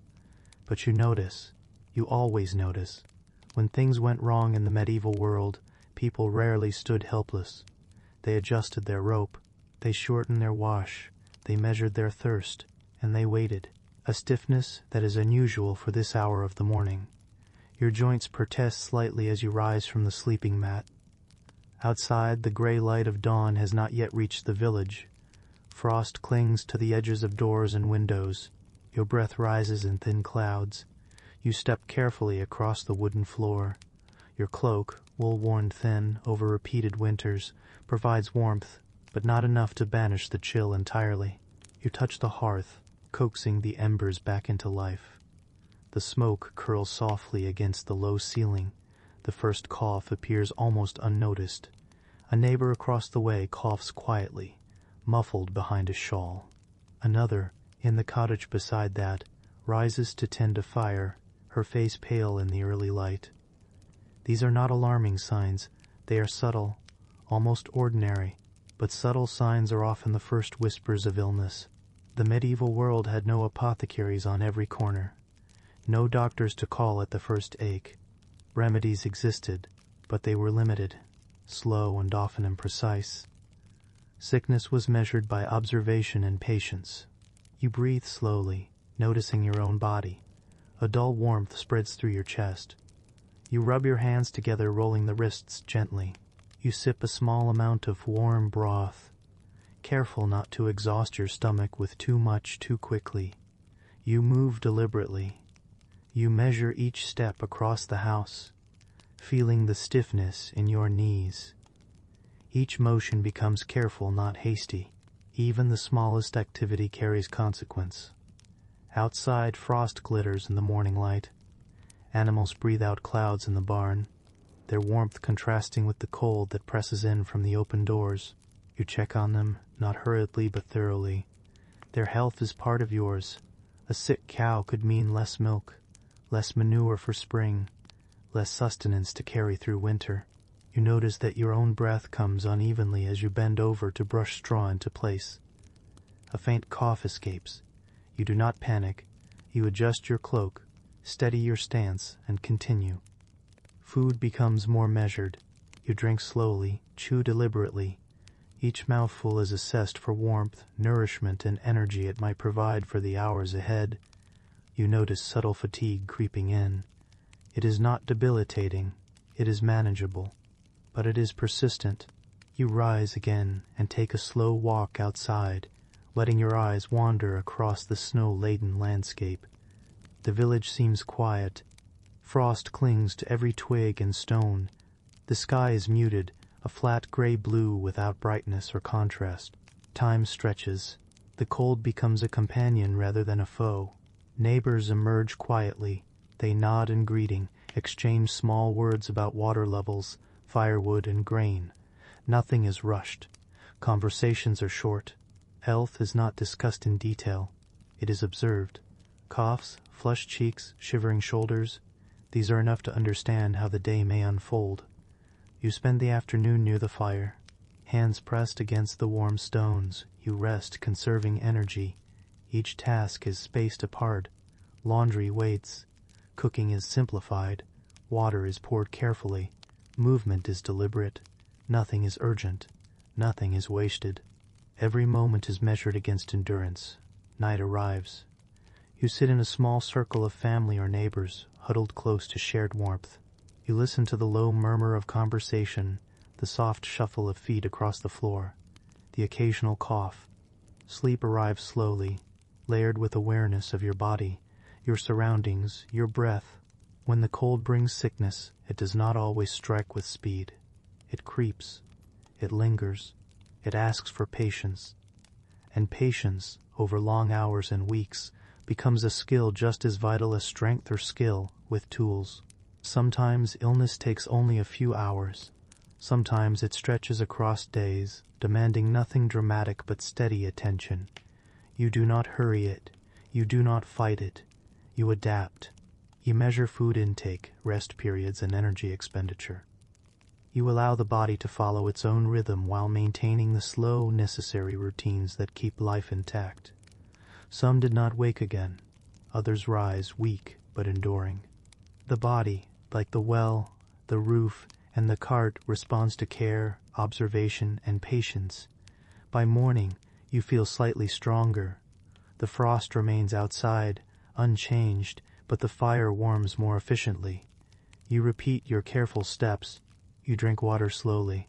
But you notice, you always notice. When things went wrong in the medieval world, people rarely stood helpless. They adjusted their rope, they shortened their wash, they measured their thirst, and they waited, a stiffness that is unusual for this hour of the morning. Your joints protest slightly as you rise from the sleeping mat. Outside, the gray light of dawn has not yet reached the village. Frost clings to the edges of doors and windows. Your breath rises in thin clouds. You step carefully across the wooden floor. Your cloak, wool-worn thin over repeated winters, provides warmth, but not enough to banish the chill entirely. You touch the hearth, coaxing the embers back into life. The smoke curls softly against the low ceiling. The first cough appears almost unnoticed. A neighbor across the way coughs quietly, muffled behind a shawl. Another, in the cottage beside that, rises to tend a fire, her face pale in the early light. These are not alarming signs. They are subtle, almost ordinary, but subtle signs are often the first whispers of illness. The medieval world had no apothecaries on every corner, no doctors to call at the first ache. Remedies existed, but they were limited, slow and often imprecise. Sickness was measured by observation and patience. You breathe slowly, noticing your own body. A dull warmth spreads through your chest. You rub your hands together, rolling the wrists gently. You sip a small amount of warm broth, careful not to exhaust your stomach with too much too quickly. You move deliberately. You measure each step across the house, feeling the stiffness in your knees. Each motion becomes careful, not hasty. Even the smallest activity carries consequence. Outside, frost glitters in the morning light. Animals breathe out clouds in the barn, their warmth contrasting with the cold that presses in from the open doors. You check on them, not hurriedly but thoroughly. Their health is part of yours. A sick cow could mean less milk, less manure for spring, less sustenance to carry through winter. You notice that your own breath comes unevenly as you bend over to brush straw into place. A faint cough escapes. You do not panic. You adjust your cloak, steady your stance, and continue. Food becomes more measured. You drink slowly, chew deliberately. Each mouthful is assessed for warmth, nourishment, and energy it might provide for the hours ahead. You notice subtle fatigue creeping in. It is not debilitating. It is manageable. But it is persistent. You rise again and take a slow walk outside, letting your eyes wander across the snow-laden landscape. The village seems quiet. Frost clings to every twig and stone. The sky is muted, a flat gray blue without brightness or contrast. Time stretches. The cold becomes a companion rather than a foe. Neighbors emerge quietly. They nod in greeting, exchange small words about water levels, firewood, and grain. Nothing is rushed. Conversations are short. Health is not discussed in detail. It is observed. Coughs, flushed cheeks, shivering shoulders, these are enough to understand how the day may unfold. You spend the afternoon near the fire. Hands pressed against the warm stones, you rest, conserving energy. Each task is spaced apart. Laundry waits. Cooking is simplified. Water is poured carefully. Movement is deliberate. Nothing is urgent. Nothing is wasted. Every moment is measured against endurance. Night arrives. You sit in a small circle of family or neighbors, huddled close to shared warmth. You listen to the low murmur of conversation, the soft shuffle of feet across the floor, the occasional cough. Sleep arrives slowly, layered with awareness of your body, your surroundings, your breath. When the cold brings sickness, it does not always strike with speed. It creeps, it lingers, it asks for patience. And patience, over long hours and weeks, becomes a skill just as vital as strength or skill with tools. Sometimes illness takes only a few hours. Sometimes it stretches across days, demanding nothing dramatic but steady attention. You do not hurry it. You do not fight it. You adapt. You measure food intake, rest periods, and energy expenditure. You allow the body to follow its own rhythm while maintaining the slow, necessary routines that keep life intact. Some did not wake again. Others rise, weak but enduring. The body, like the well, the roof, and the cart, responds to care, observation, and patience. By morning, you feel slightly stronger. The frost remains outside, unchanged, but the fire warms more efficiently. You repeat your careful steps. You drink water slowly.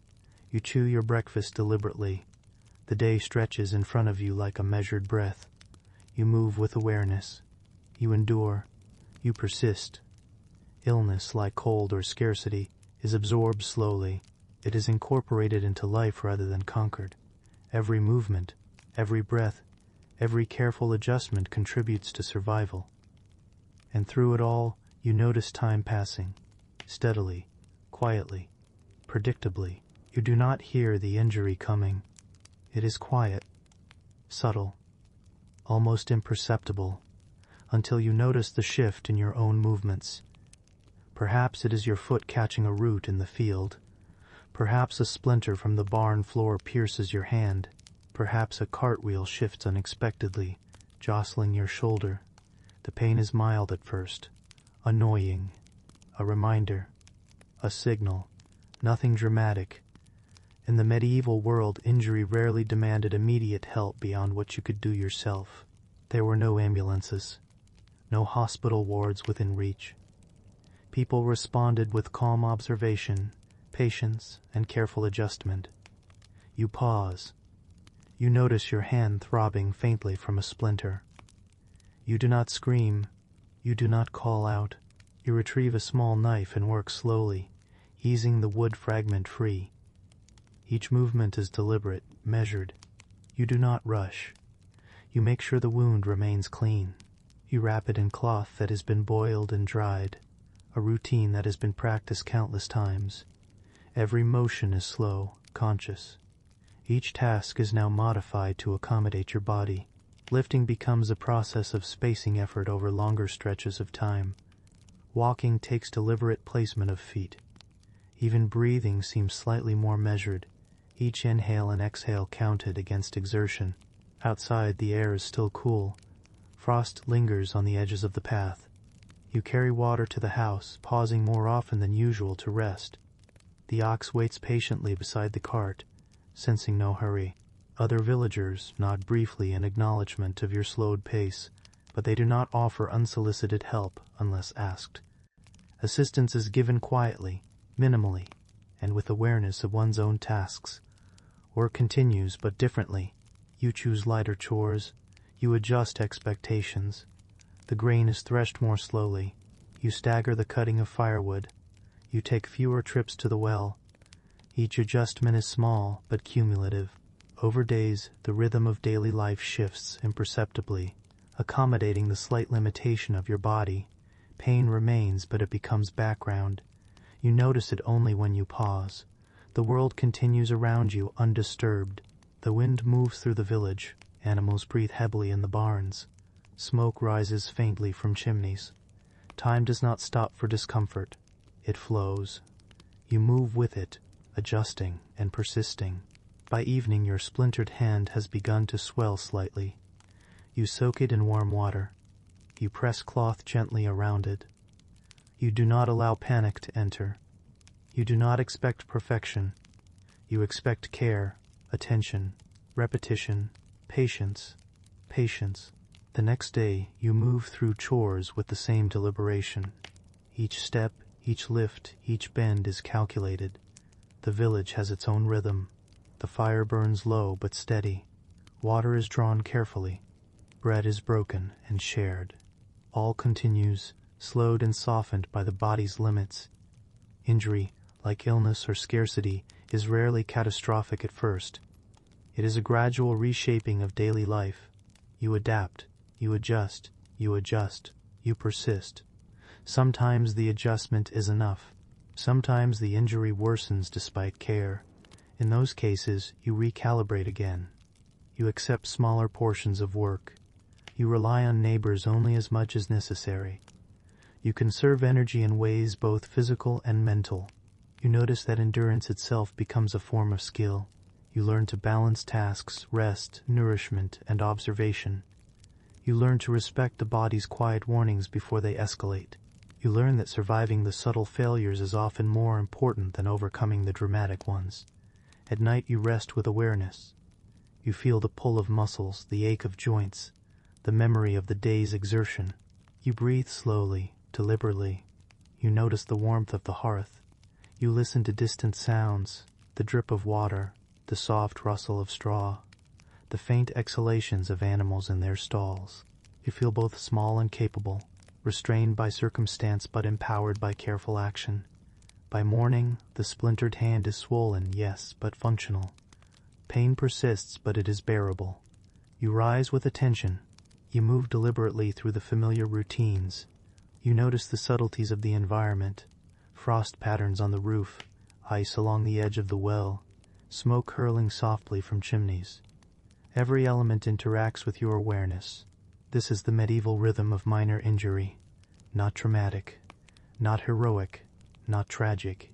You chew your breakfast deliberately. The day stretches in front of you like a measured breath. You move with awareness. You endure. You persist. Illness, like cold or scarcity, is absorbed slowly. It is incorporated into life rather than conquered. Every movement, every breath, every careful adjustment contributes to survival. And through it all, you notice time passing, steadily, quietly, predictably. You do not hear the injury coming. It is quiet, subtle, almost imperceptible, until you notice the shift in your own movements. Perhaps it is your foot catching a root in the field. Perhaps a splinter from the barn floor pierces your hand. Perhaps a cartwheel shifts unexpectedly, jostling your shoulder. The pain is mild at first, annoying, a reminder, a signal, nothing dramatic. In the medieval world, injury rarely demanded immediate help beyond what you could do yourself. There were no ambulances, no hospital wards within reach. People responded with calm observation, patience, and careful adjustment. You pause. You notice your hand throbbing faintly from a splinter. You do not scream. You do not call out. You retrieve a small knife and work slowly, easing the wood fragment free. Each movement is deliberate, measured. You do not rush. You make sure the wound remains clean. You wrap it in cloth that has been boiled and dried, a routine that has been practiced countless times. Every motion is slow, conscious. Each task is now modified to accommodate your body. Lifting becomes a process of spacing effort over longer stretches of time. Walking takes deliberate placement of feet. Even breathing seems slightly more measured, each inhale and exhale counted against exertion. Outside, the air is still cool. Frost lingers on the edges of the path. You carry water to the house, pausing more often than usual to rest. The ox waits patiently beside the cart, sensing no hurry. Other villagers nod briefly in acknowledgement of your slowed pace, but they do not offer unsolicited help unless asked. Assistance is given quietly, minimally, and with awareness of one's own tasks. Work continues, but differently. You choose lighter chores. You adjust expectations. The grain is threshed more slowly. You stagger the cutting of firewood. You take fewer trips to the well. Each adjustment is small, but cumulative. Over days, the rhythm of daily life shifts imperceptibly, accommodating the slight limitation of your body. Pain remains, but it becomes background. You notice it only when you pause. The world continues around you undisturbed. The wind moves through the village. Animals breathe heavily in the barns. Smoke rises faintly from chimneys. Time does not stop for discomfort. It flows. You move with it, adjusting and persisting. By evening, your splintered hand has begun to swell slightly. You soak it in warm water. You press cloth gently around it. You do not allow panic to enter. You do not expect perfection. You expect care, attention, repetition, patience, patience. The next day, you move through chores with the same deliberation. Each step, each lift, each bend is calculated. The village has its own rhythm. The fire burns low but steady. Water is drawn carefully. Bread is broken and shared. All continues, slowed and softened by the body's limits. Injury, like illness or scarcity, is rarely catastrophic at first. It is a gradual reshaping of daily life. You adapt, you adjust, you persist. Sometimes the adjustment is enough. Sometimes the injury worsens despite care. In those cases, you recalibrate again. You accept smaller portions of work. You rely on neighbors only as much as necessary. You conserve energy in ways both physical and mental. You notice that endurance itself becomes a form of skill. You learn to balance tasks, rest, nourishment, and observation. You learn to respect the body's quiet warnings before they escalate. You learn that surviving the subtle failures is often more important than overcoming the dramatic ones. At night you rest with awareness. You feel the pull of muscles, the ache of joints, the memory of the day's exertion. You breathe slowly, deliberately. You notice the warmth of the hearth. You listen to distant sounds, the drip of water, the soft rustle of straw, the faint exhalations of animals in their stalls. You feel both small and capable, restrained by circumstance but empowered by careful action. By morning, the splintered hand is swollen, yes, but functional. Pain persists, but it is bearable. You rise with attention. You move deliberately through the familiar routines. You notice the subtleties of the environment, frost patterns on the roof, ice along the edge of the well, smoke hurling softly from chimneys. Every element interacts with your awareness. This is the medieval rhythm of minor injury. Not dramatic, not heroic, not tragic.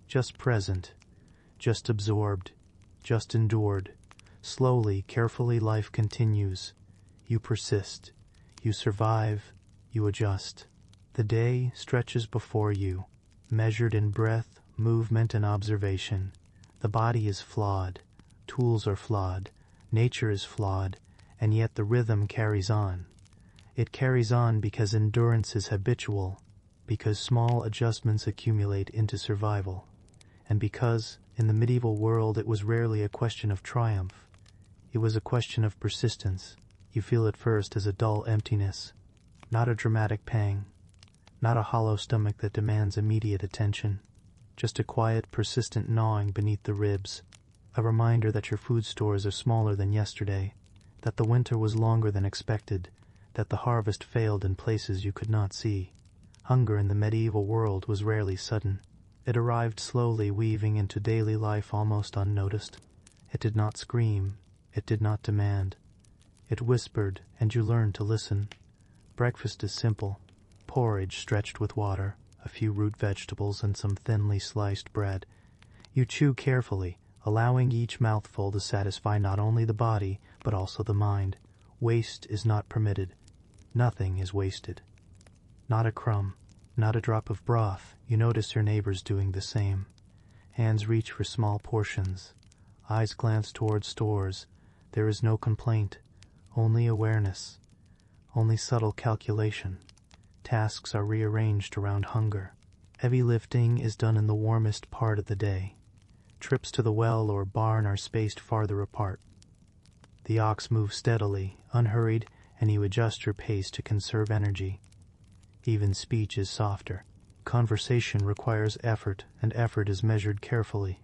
Just present, just absorbed, just endured. Slowly, carefully life continues. You persist. You survive. You adjust. The day stretches before you, measured in breath, movement, and observation. The body is flawed. Tools are flawed. Nature is flawed. And yet the rhythm carries on. It carries on because endurance is habitual, because small adjustments accumulate into survival, and because, in the medieval world, it was rarely a question of triumph. It was a question of persistence. You feel it first as a dull emptiness, not a dramatic pang, not a hollow stomach that demands immediate attention, just a quiet, persistent gnawing beneath the ribs, a reminder that your food stores are smaller than yesterday, that the winter was longer than expected, that the harvest failed in places you could not see. Hunger in the medieval world was rarely sudden. It arrived slowly, weaving into daily life almost unnoticed. It did not scream. It did not demand. It whispered, and you learned to listen. Breakfast is simple. Porridge stretched with water, a few root vegetables, and some thinly sliced bread. You chew carefully, allowing each mouthful to satisfy not only the body, but also the mind. Waste is not permitted. Nothing is wasted. Not a crumb, not a drop of broth. You notice your neighbors doing the same. Hands reach for small portions. Eyes glance toward stores. There is no complaint, only awareness, only subtle calculation. Tasks are rearranged around hunger. Heavy lifting is done in the warmest part of the day. Trips to the well or barn are spaced farther apart. The ox moves steadily, unhurried, and you adjust your pace to conserve energy. Even speech is softer. Conversation requires effort, and effort is measured carefully.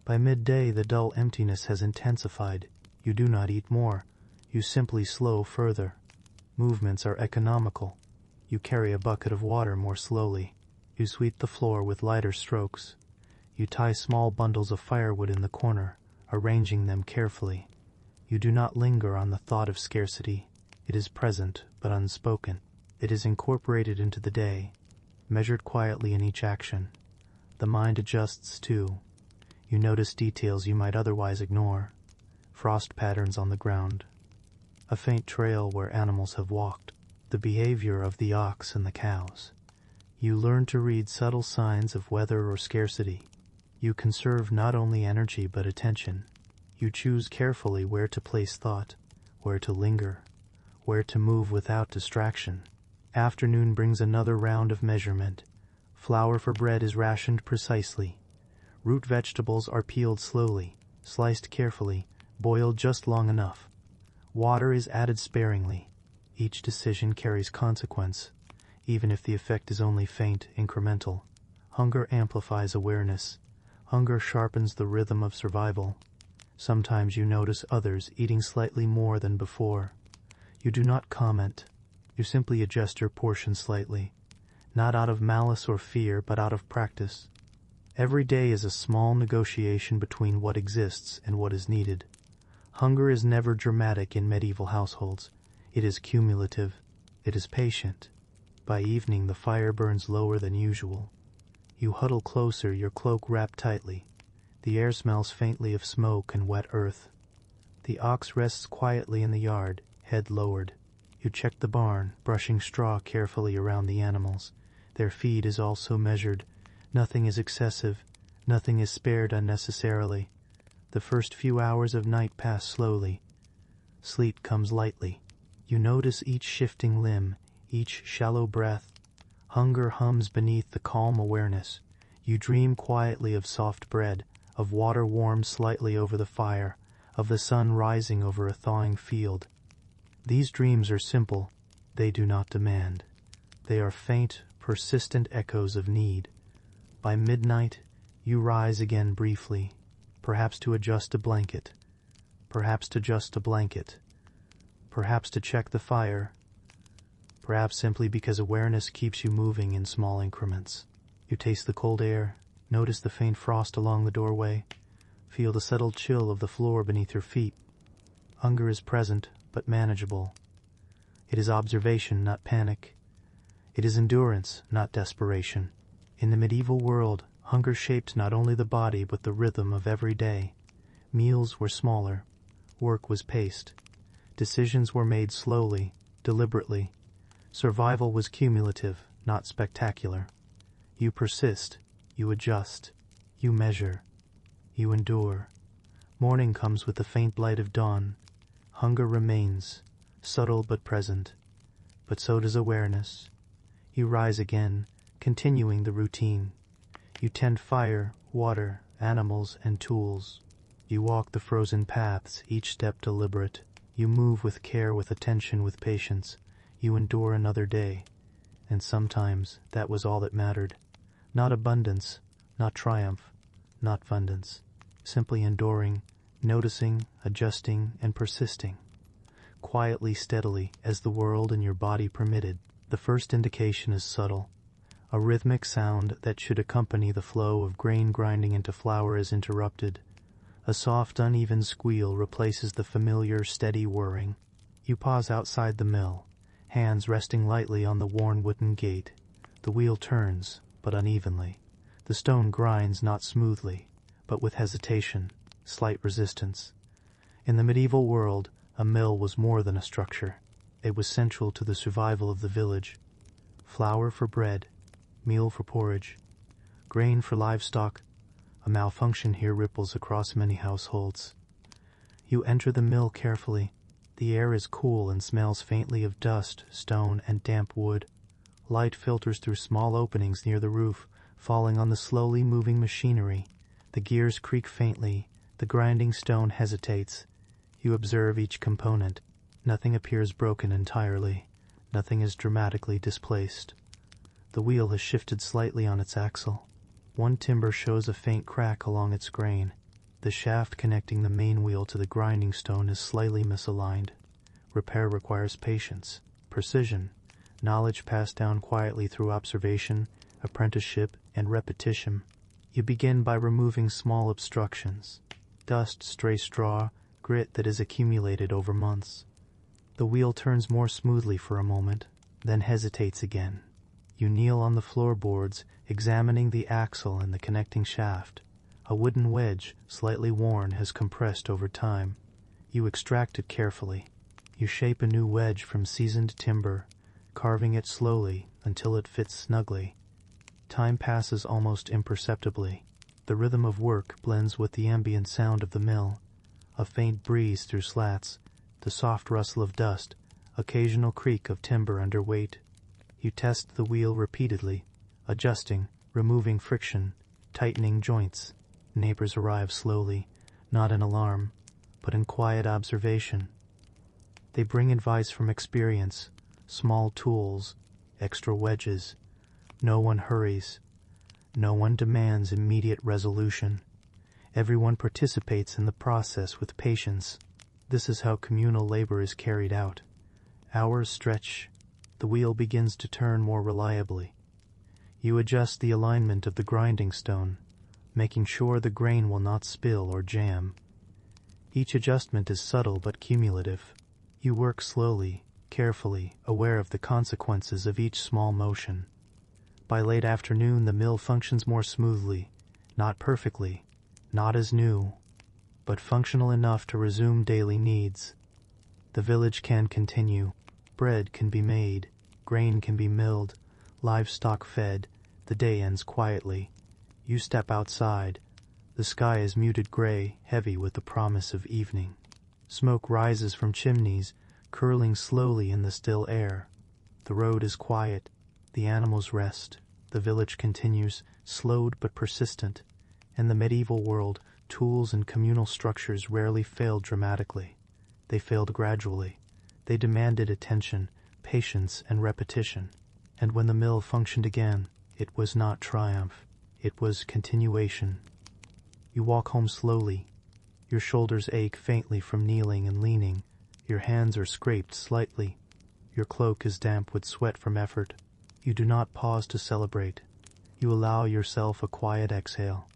By midday, the dull emptiness has intensified. You do not eat more. You simply slow further. Movements are economical. You carry a bucket of water more slowly. You sweep the floor with lighter strokes. You tie small bundles of firewood in the corner, arranging them carefully. You do not linger on the thought of scarcity. It is present, but unspoken. It is incorporated into the day, measured quietly in each action. The mind adjusts too. You notice details you might otherwise ignore. Frost patterns on the ground. A faint trail where animals have walked. The behavior of the ox and the cows. You learn to read subtle signs of weather or scarcity. You conserve not only energy but attention. You choose carefully where to place thought, where to linger, where to move without distraction. Afternoon brings another round of measurement. Flour for bread is rationed precisely. Root vegetables are peeled slowly, sliced carefully, boiled just long enough. Water is added sparingly. Each decision carries consequence, even if the effect is only faint, incremental. Hunger amplifies awareness. Hunger sharpens the rhythm of survival. Sometimes you notice others eating slightly more than before. You do not comment. You simply adjust your portion slightly, not out of malice or fear, but out of practice. Every day is a small negotiation between what exists and what is needed. Hunger is never dramatic in medieval households. It is cumulative. It is patient. By evening, the fire burns lower than usual. You huddle closer, your cloak wrapped tightly. The air smells faintly of smoke and wet earth. The ox rests quietly in the yard, head lowered. You check the barn, brushing straw carefully around the animals. Their feed is also measured. Nothing is excessive. Nothing is spared unnecessarily. The first few hours of night pass slowly. Sleep comes lightly. You notice each shifting limb, each shallow breath. Hunger hums beneath the calm awareness. You dream quietly of soft bread, of water warmed slightly over the fire, of the sun rising over a thawing field. These dreams are simple. They do not demand. They are faint, persistent echoes of need. By midnight, you rise again briefly, perhaps to adjust a blanket, perhaps to just a blanket, perhaps to check the fire, perhaps simply because awareness keeps you moving in small increments. You taste the cold air, notice the faint frost along the doorway, feel the subtle chill of the floor beneath your feet. Hunger is present, but manageable. It is observation, not panic. It is endurance, not desperation. In the medieval world, hunger shaped not only the body but the rhythm of every day. Meals were smaller. Work was paced. Decisions were made slowly, deliberately. Survival was cumulative, not spectacular. You persist. You adjust. You measure. You endure. Morning comes with the faint light of dawn. Hunger remains, subtle but present. But so does awareness. You rise again, continuing the routine. You tend fire, water, animals, and tools. You walk the frozen paths, each step deliberate. You move with care, with attention, with patience. You endure another day. And sometimes that was all that mattered. Not abundance, not triumph, not abundance. Simply enduring, noticing, adjusting, and persisting. Quietly, steadily, as the world and your body permitted. The first indication is subtle. A rhythmic sound that should accompany the flow of grain grinding into flour is interrupted. A soft, uneven squeal replaces the familiar, steady whirring. You pause outside the mill, hands resting lightly on the worn wooden gate. The wheel turns, but unevenly. The stone grinds not smoothly, but with hesitation, slight resistance. In the medieval world, a mill was more than a structure. It was central to the survival of the village. Flour for bread, meal for porridge, grain for livestock. A malfunction here ripples across many households. You enter the mill carefully. The air is cool and smells faintly of dust, stone, and damp wood. Light filters through small openings near the roof, falling on the slowly moving machinery. The gears creak faintly. The grinding stone hesitates. You observe each component. Nothing appears broken entirely. Nothing is dramatically displaced. The wheel has shifted slightly on its axle. One timber shows a faint crack along its grain. The shaft connecting the main wheel to the grinding stone is slightly misaligned. Repair requires patience, precision, knowledge passed down quietly through observation, apprenticeship, and repetition. You begin by removing small obstructions. Dust, stray straw, grit that is accumulated over months. The wheel turns more smoothly for a moment, then hesitates again. You kneel on the floorboards, examining the axle and the connecting shaft. A wooden wedge, slightly worn, has compressed over time. You extract it carefully. You shape a new wedge from seasoned timber, carving it slowly until it fits snugly. Time passes almost imperceptibly. The rhythm of work blends with the ambient sound of the mill. A faint breeze through slats, the soft rustle of dust, occasional creak of timber under weight. You test the wheel repeatedly, adjusting, removing friction, tightening joints. Neighbors arrive slowly, not in alarm, but in quiet observation. They bring advice from experience, small tools, extra wedges. No one hurries. No one demands immediate resolution. Everyone participates in the process with patience. This is how communal labor is carried out. Hours stretch. The wheel begins to turn more reliably. You adjust the alignment of the grinding stone, making sure the grain will not spill or jam. Each adjustment is subtle but cumulative. You work slowly, carefully, aware of the consequences of each small motion. By late afternoon, the mill functions more smoothly, not perfectly, not as new, but functional enough to resume daily needs. The village can continue. Bread can be made, grain can be milled, livestock fed. The day ends quietly. You step outside. The sky is muted gray, heavy with the promise of evening. Smoke rises from chimneys, curling slowly in the still air. The road is quiet. The animals rest. The village continues, slowed but persistent. In the medieval world, tools and communal structures rarely failed dramatically. They failed gradually. They demanded attention, patience, and repetition. And when the mill functioned again, it was not triumph. It was continuation. You walk home slowly. Your shoulders ache faintly from kneeling and leaning. Your hands are scraped slightly. Your cloak is damp with sweat from effort. You do not pause to celebrate. You allow yourself a quiet exhale.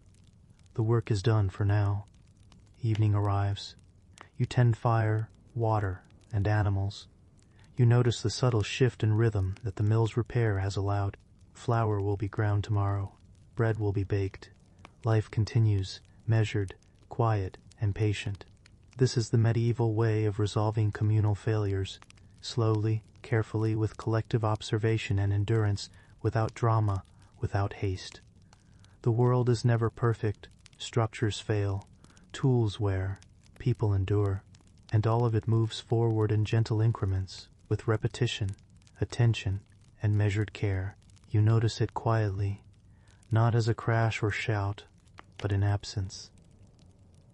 The work is done for now. Evening arrives. You tend fire, water, and animals. You notice the subtle shift in rhythm that the mill's repair has allowed. Flour will be ground tomorrow. Bread will be baked. Life continues, measured, quiet, and patient. This is the medieval way of resolving communal failures. Slowly, carefully, with collective observation and endurance, without drama, without haste. The world is never perfect. Structures fail. Tools wear. People endure. And all of it moves forward in gentle increments, with repetition, attention, and measured care. You notice it quietly, not as a crash or shout, but in absence.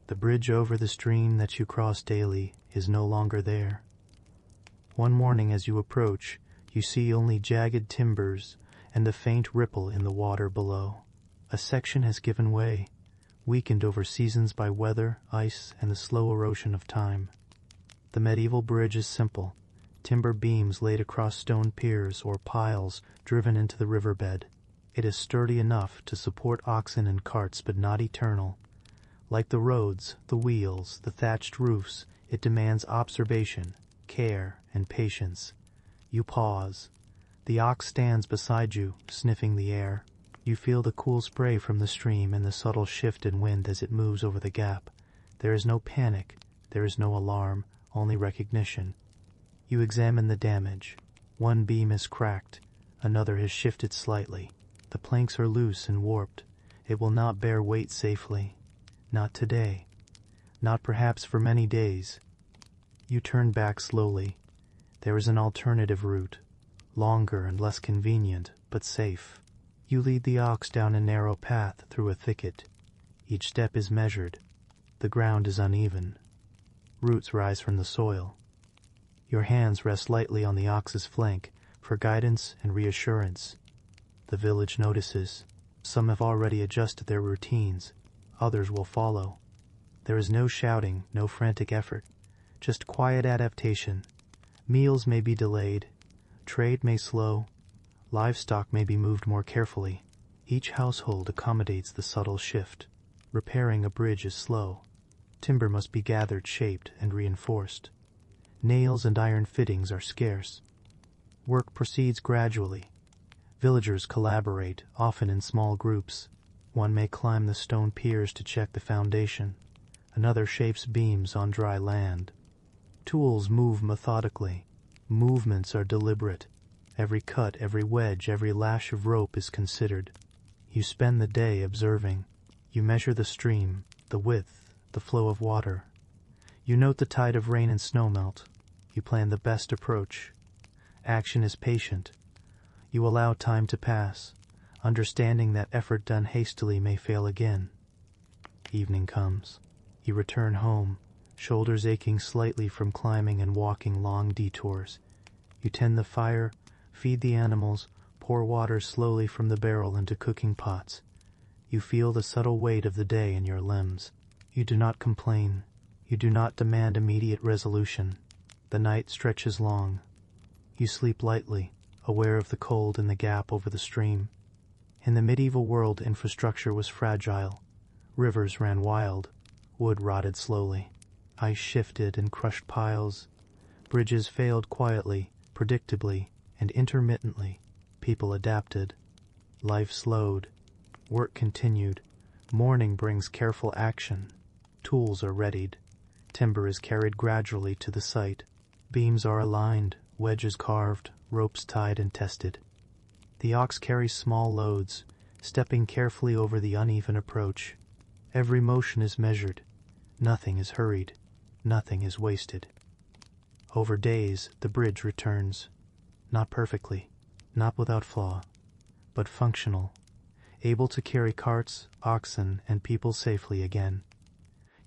The bridge over the stream that you cross daily is no longer there. One morning as you approach, you see only jagged timbers and a faint ripple in the water below. A section has given way, weakened over seasons by weather, ice, and the slow erosion of time. The medieval bridge is simple, timber beams laid across stone piers or piles driven into the riverbed. It is sturdy enough to support oxen and carts, but not eternal. Like the roads, the wheels, the thatched roofs, it demands observation, care, and patience. You pause. The ox stands beside you, sniffing the air. You feel the cool spray from the stream and the subtle shift in wind as it moves over the gap. There is no panic. There is no alarm, only recognition. You examine the damage. One beam is cracked. Another has shifted slightly. The planks are loose and warped. It will not bear weight safely. Not today. Not perhaps for many days. You turn back slowly. There is an alternative route. Longer and less convenient, but safe. You lead the ox down a narrow path through a thicket. Each step is measured. The ground is uneven. Roots rise from the soil. Your hands rest lightly on the ox's flank for guidance and reassurance. The village notices. Some have already adjusted their routines. Others will follow. There is no shouting, no frantic effort. Just quiet adaptation. Meals may be delayed. Trade may slow. Livestock may be moved more carefully. Each household accommodates the subtle shift. Repairing a bridge is slow. Timber must be gathered, shaped, and reinforced. Nails and iron fittings are scarce. Work proceeds gradually. Villagers collaborate, often in small groups. One may climb the stone piers to check the foundation. Another shapes beams on dry land. Tools move methodically. Movements are deliberate. Every cut, every wedge, every lash of rope is considered. You spend the day observing. You measure the stream, the width, the flow of water. You note the tide of rain and snowmelt. You plan the best approach. Action is patient. You allow time to pass, understanding that effort done hastily may fail again. Evening comes. You return home, shoulders aching slightly from climbing and walking long detours. You tend the fire, feed the animals, pour water slowly from the barrel into cooking pots. You feel the subtle weight of the day in your limbs. You do not complain. You do not demand immediate resolution. The night stretches long. You sleep lightly, aware of the cold in the gap over the stream. In the medieval world, infrastructure was fragile. Rivers ran wild. Wood rotted slowly. Ice shifted and crushed piles. Bridges failed quietly, predictably, and intermittently. People adapted. Life slowed. Work continued. Morning brings careful action. Tools are readied. Timber is carried gradually to the site. Beams are aligned, wedges carved, ropes tied and tested. The ox carries small loads, stepping carefully over the uneven approach. Every motion is measured. Nothing is hurried. Nothing is wasted. Over days, the bridge returns. Not perfectly, not without flaw, but functional, able to carry carts, oxen, and people safely again.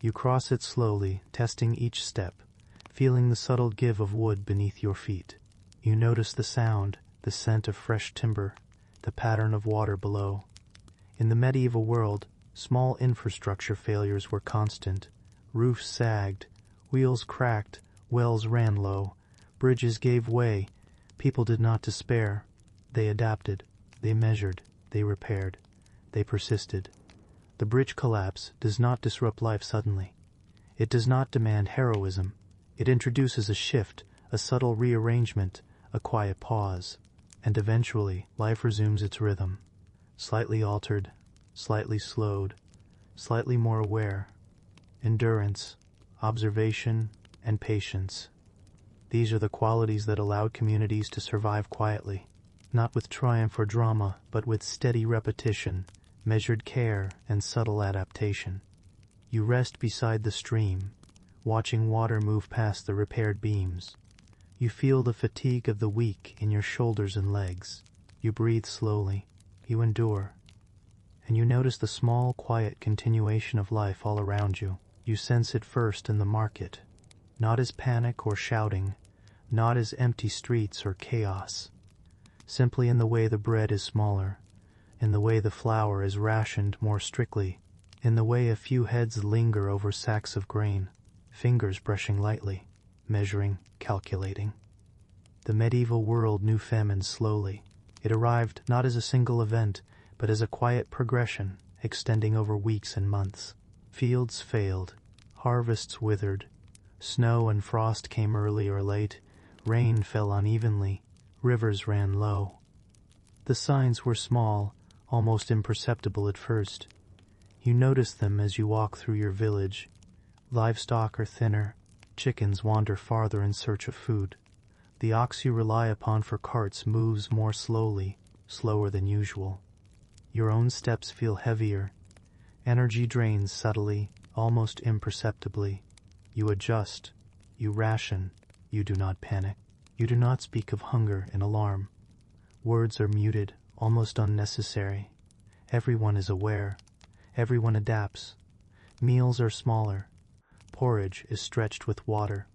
You cross it slowly, testing each step, feeling the subtle give of wood beneath your feet. You notice the sound, the scent of fresh timber, the pattern of water below. In the medieval world, small infrastructure failures were constant. Roofs sagged, wheels cracked, wells ran low, bridges gave way. People did not despair. They adapted, they measured, they repaired, they persisted. The bridge collapse does not disrupt life suddenly. It does not demand heroism. It introduces a shift, a subtle rearrangement, a quiet pause. And eventually, life resumes its rhythm. Slightly altered, slightly slowed, slightly more aware. Endurance, observation, and patience. These are the qualities that allowed communities to survive quietly, not with triumph or drama, but with steady repetition, measured care, and subtle adaptation. You rest beside the stream, watching water move past the repaired beams. You feel the fatigue of the week in your shoulders and legs. You breathe slowly. You endure. And you notice the small, quiet continuation of life all around you. You sense it first in the market, not as panic or shouting, not as empty streets or chaos, simply in the way the bread is smaller, in the way the flour is rationed more strictly, in the way a few heads linger over sacks of grain, fingers brushing lightly, measuring, calculating. The medieval world knew famine slowly. It arrived not as a single event, but as a quiet progression, extending over weeks and months. Fields failed, harvests withered, snow and frost came early or late, rain fell unevenly, rivers ran low. The signs were small, almost imperceptible at first. You notice them as you walk through your village. Livestock are thinner, chickens wander farther in search of food. The ox you rely upon for carts moves more slowly, slower than usual. Your own steps feel heavier. Energy drains subtly, almost imperceptibly. You adjust. You ration. You do not panic. You do not speak of hunger in alarm. Words are muted, almost unnecessary. Everyone is aware. Everyone adapts. Meals are smaller. Porridge is stretched with water.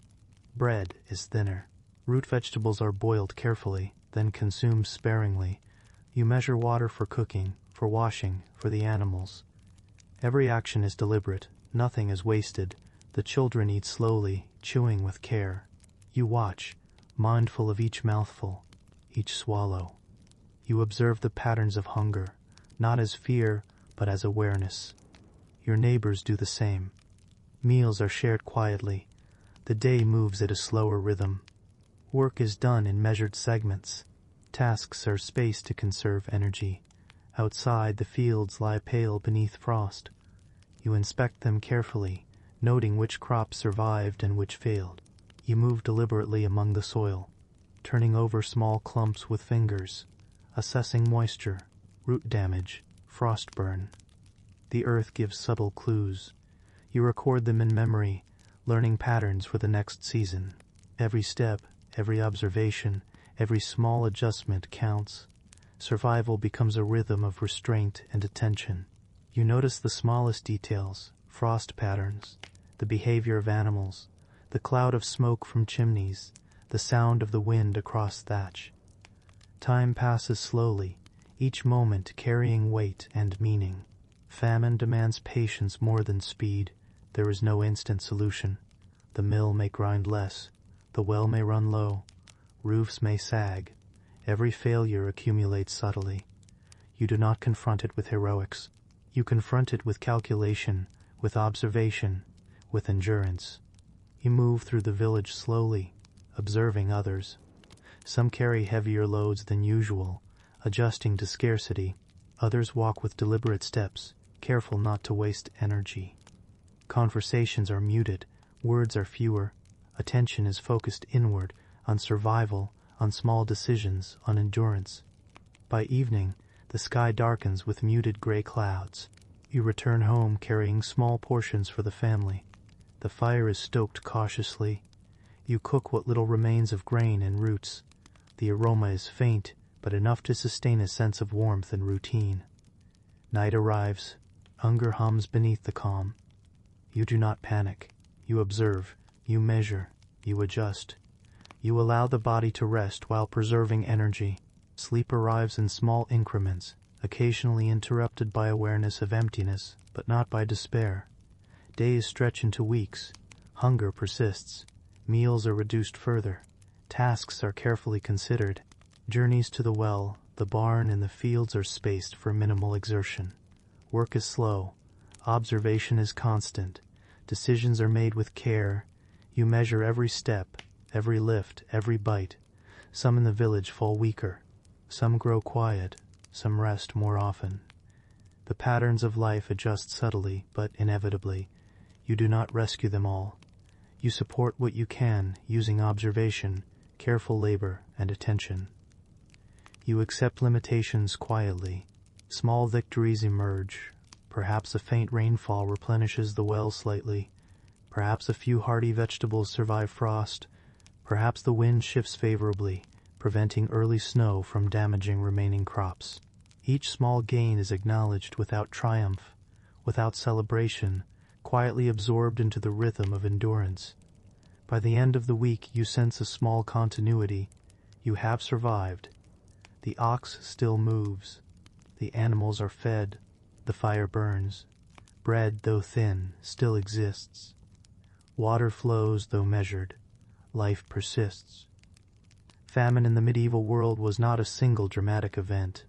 Bread is thinner. Root vegetables are boiled carefully, then consumed sparingly. You measure water for cooking, for washing, for the animals. Every action is deliberate. Nothing is wasted. The children eat slowly, chewing with care. You watch, mindful of each mouthful, each swallow. You observe the patterns of hunger, not as fear, but as awareness. Your neighbors do the same. Meals are shared quietly. The day moves at a slower rhythm. Work is done in measured segments. Tasks are spaced to conserve energy. Outside, the fields lie pale beneath frost. You inspect them carefully, noting which crops survived and which failed. You move deliberately among the soil, turning over small clumps with fingers, assessing moisture, root damage, frost burn. The earth gives subtle clues. You record them in memory, learning patterns for the next season. Every step, every observation, every small adjustment counts. Survival becomes a rhythm of restraint and attention. You notice the smallest details, frost patterns, the behavior of animals, the cloud of smoke from chimneys, the sound of the wind across thatch. Time passes slowly, each moment carrying weight and meaning. Famine demands patience more than speed. There is no instant solution. The mill may grind less, the well may run low, roofs may sag. Every failure accumulates subtly. You do not confront it with heroics. You confront it with calculation, with observation, with endurance. You move through the village slowly, observing others. Some carry heavier loads than usual, adjusting to scarcity. Others walk with deliberate steps, careful not to waste energy. Conversations are muted, words are fewer. Attention is focused inward, on survival, on small decisions, on endurance. By evening, the sky darkens with muted gray clouds. You return home carrying small portions for the family. The fire is stoked cautiously. You cook what little remains of grain and roots. The aroma is faint, but enough to sustain a sense of warmth and routine. Night arrives. Hunger hums beneath the calm. You do not panic. You observe. You measure. You adjust. You allow the body to rest while preserving energy. Sleep arrives in small increments, occasionally interrupted by awareness of emptiness, but not by despair. Days stretch into weeks. Hunger persists. Meals are reduced further. Tasks are carefully considered. Journeys to the well, the barn, and the fields are spaced for minimal exertion. Work is slow. Observation is constant. Decisions are made with care. You measure every step, every lift, every bite. Some in the village fall weaker. Some grow quiet. Some rest more often. The patterns of life adjust subtly, but inevitably. You do not rescue them all. You support what you can, using observation, careful labor, and attention. You accept limitations quietly. Small victories emerge. Perhaps a faint rainfall replenishes the well slightly. Perhaps a few hardy vegetables survive frost. Perhaps the wind shifts favorably, preventing early snow from damaging remaining crops. Each small gain is acknowledged without triumph, without celebration, quietly absorbed into the rhythm of endurance. By the end of the week you sense a small continuity. You have survived. The ox still moves. The animals are fed. The fire burns. Bread, though thin, still exists. Water flows, though measured. Life persists. Famine in the medieval world was not a single dramatic event.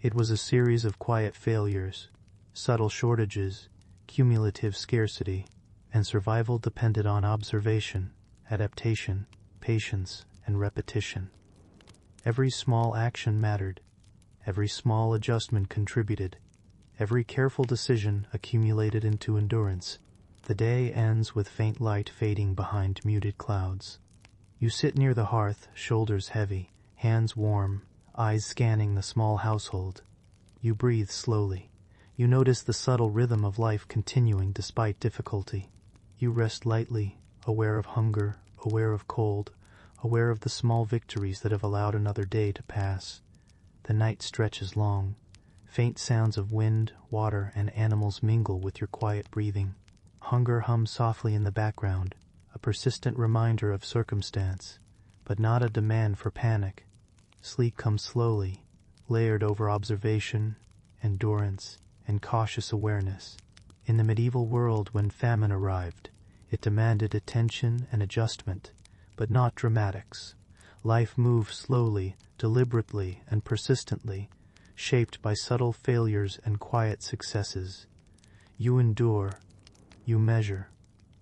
It was a series of quiet failures, subtle shortages, cumulative scarcity, and survival depended on observation, adaptation, patience, and repetition. Every small action mattered. Every small adjustment contributed. Every careful decision accumulated into endurance. The day ends with faint light fading behind muted clouds. You sit near the hearth, shoulders heavy, hands warm, eyes scanning the small household. You breathe slowly. You notice the subtle rhythm of life continuing despite difficulty. You rest lightly, aware of hunger, aware of cold, aware of the small victories that have allowed another day to pass. The night stretches long. Faint sounds of wind, water, and animals mingle with your quiet breathing. Hunger hums softly in the background, a persistent reminder of circumstance, but not a demand for panic. Sleep comes slowly, layered over observation, endurance, and cautious awareness. In the medieval world, when famine arrived, it demanded attention and adjustment, but not dramatics. Life moved slowly, deliberately, and persistently, shaped by subtle failures and quiet successes. You endure, you measure,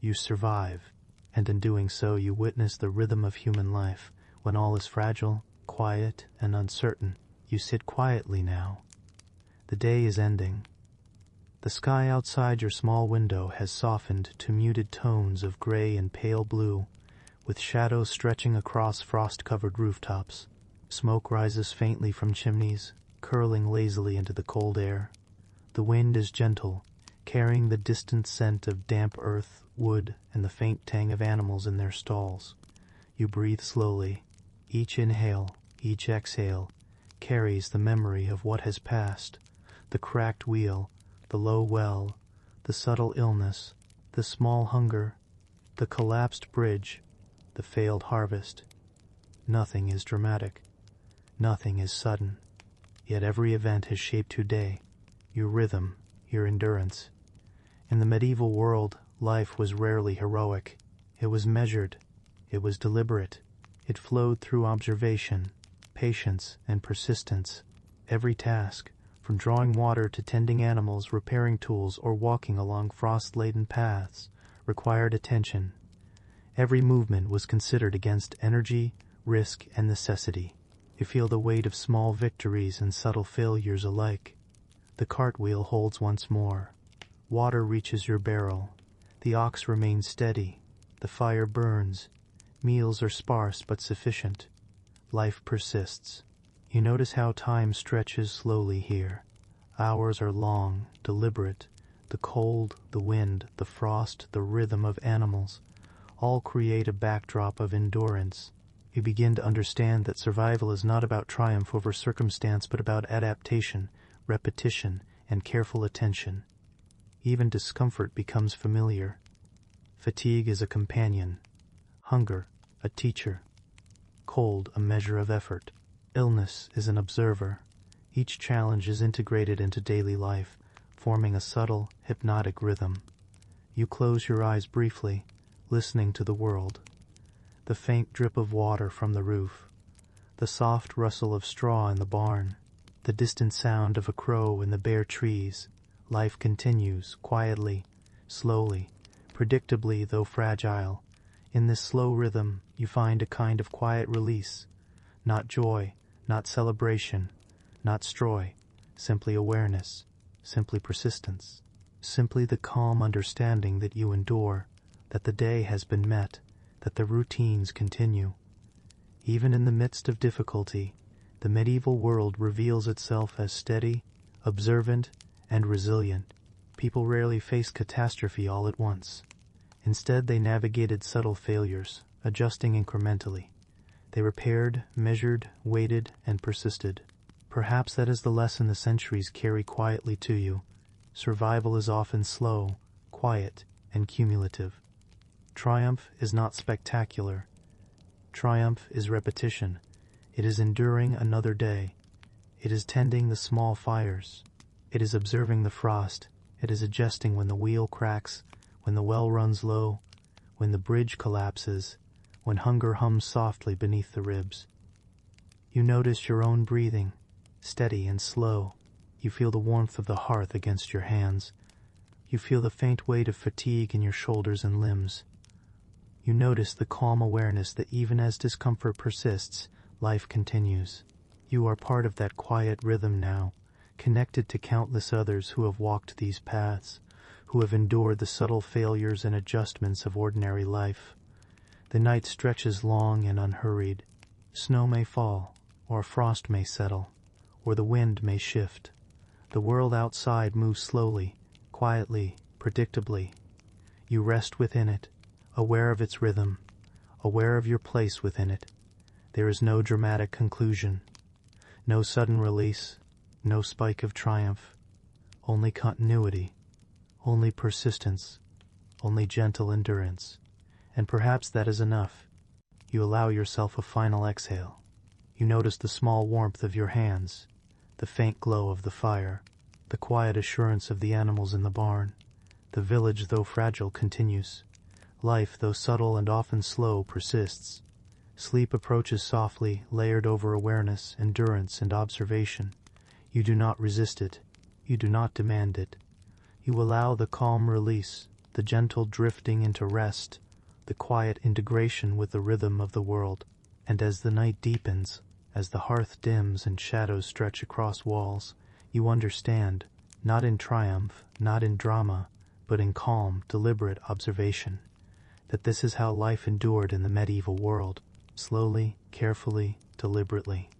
you survive, and in doing so you witness the rhythm of human life. When all is fragile, quiet, and uncertain, you sit quietly now. The day is ending. The sky outside your small window has softened to muted tones of gray and pale blue, with shadows stretching across frost-covered rooftops. Smoke rises faintly from chimneys, curling lazily into the cold air. The wind is gentle, carrying the distant scent of damp earth, wood, and the faint tang of animals in their stalls. You breathe slowly. Each inhale, each exhale, carries the memory of what has passed, the cracked wheel, the low well, the subtle illness, the small hunger, the collapsed bridge, the failed harvest. Nothing is dramatic. Nothing is sudden. Yet every event has shaped today, your rhythm, your endurance. In the medieval world, life was rarely heroic. It was measured. It was deliberate. It flowed through observation, patience, and persistence. Every task, from drawing water to tending animals, repairing tools, or walking along frost-laden paths, required attention. Every movement was considered against energy, risk, and necessity. You feel the weight of small victories and subtle failures alike. The cartwheel holds once more. Water reaches your barrel. The ox remains steady. The fire burns. Meals are sparse but sufficient. Life persists. You notice how time stretches slowly here. Hours are long, deliberate. The cold, the wind, the frost, the rhythm of animals, all create a backdrop of endurance. You begin to understand that survival is not about triumph over circumstance, but about adaptation, repetition, and careful attention. Even discomfort becomes familiar. Fatigue is a companion. Hunger, a teacher. Cold, a measure of effort. Illness is an observer. Each challenge is integrated into daily life, forming a subtle, hypnotic rhythm. You close your eyes briefly, listening to the world. The faint drip of water from the roof, the soft rustle of straw in the barn, the distant sound of a crow in the bare trees. Life continues, quietly, slowly, predictably though fragile. In this slow rhythm, you find a kind of quiet release. Not joy, not celebration, not joy, simply awareness, simply persistence, simply the calm understanding that you endure, that the day has been met, that the routines continue. Even in the midst of difficulty, the medieval world reveals itself as steady, observant, and resilient. People rarely face catastrophe all at once. Instead, they navigated subtle failures, adjusting incrementally. They repaired, measured, waited, and persisted. Perhaps that is the lesson the centuries carry quietly to you. Survival is often slow, quiet, and cumulative. Triumph is not spectacular. Triumph is repetition. It is enduring another day. It is tending the small fires. It is observing the frost. It is adjusting when the wheel cracks, when the well runs low, when the bridge collapses, when hunger hums softly beneath the ribs. You notice your own breathing, steady and slow. You feel the warmth of the hearth against your hands. You feel the faint weight of fatigue in your shoulders and limbs. You notice the calm awareness that even as discomfort persists, life continues. You are part of that quiet rhythm now, connected to countless others who have walked these paths, who have endured the subtle failures and adjustments of ordinary life. The night stretches long and unhurried. Snow may fall, or frost may settle, or the wind may shift. The world outside moves slowly, quietly, predictably. You rest within it, aware of its rhythm, aware of your place within it. There is no dramatic conclusion, no sudden release, no spike of triumph, only continuity, only persistence, only gentle endurance. And perhaps that is enough. You allow yourself a final exhale. You notice the small warmth of your hands, the faint glow of the fire, the quiet assurance of the animals in the barn. The village, though fragile, continues. Life, though subtle and often slow, persists. Sleep approaches softly, layered over awareness, endurance, and observation. You do not resist it. You do not demand it. You allow the calm release, the gentle drifting into rest, the quiet integration with the rhythm of the world. And as the night deepens, as the hearth dims and shadows stretch across walls, you understand, not in triumph, not in drama, but in calm, deliberate observation, that this is how life endured in the medieval world, slowly, carefully, deliberately.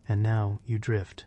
And now you drift,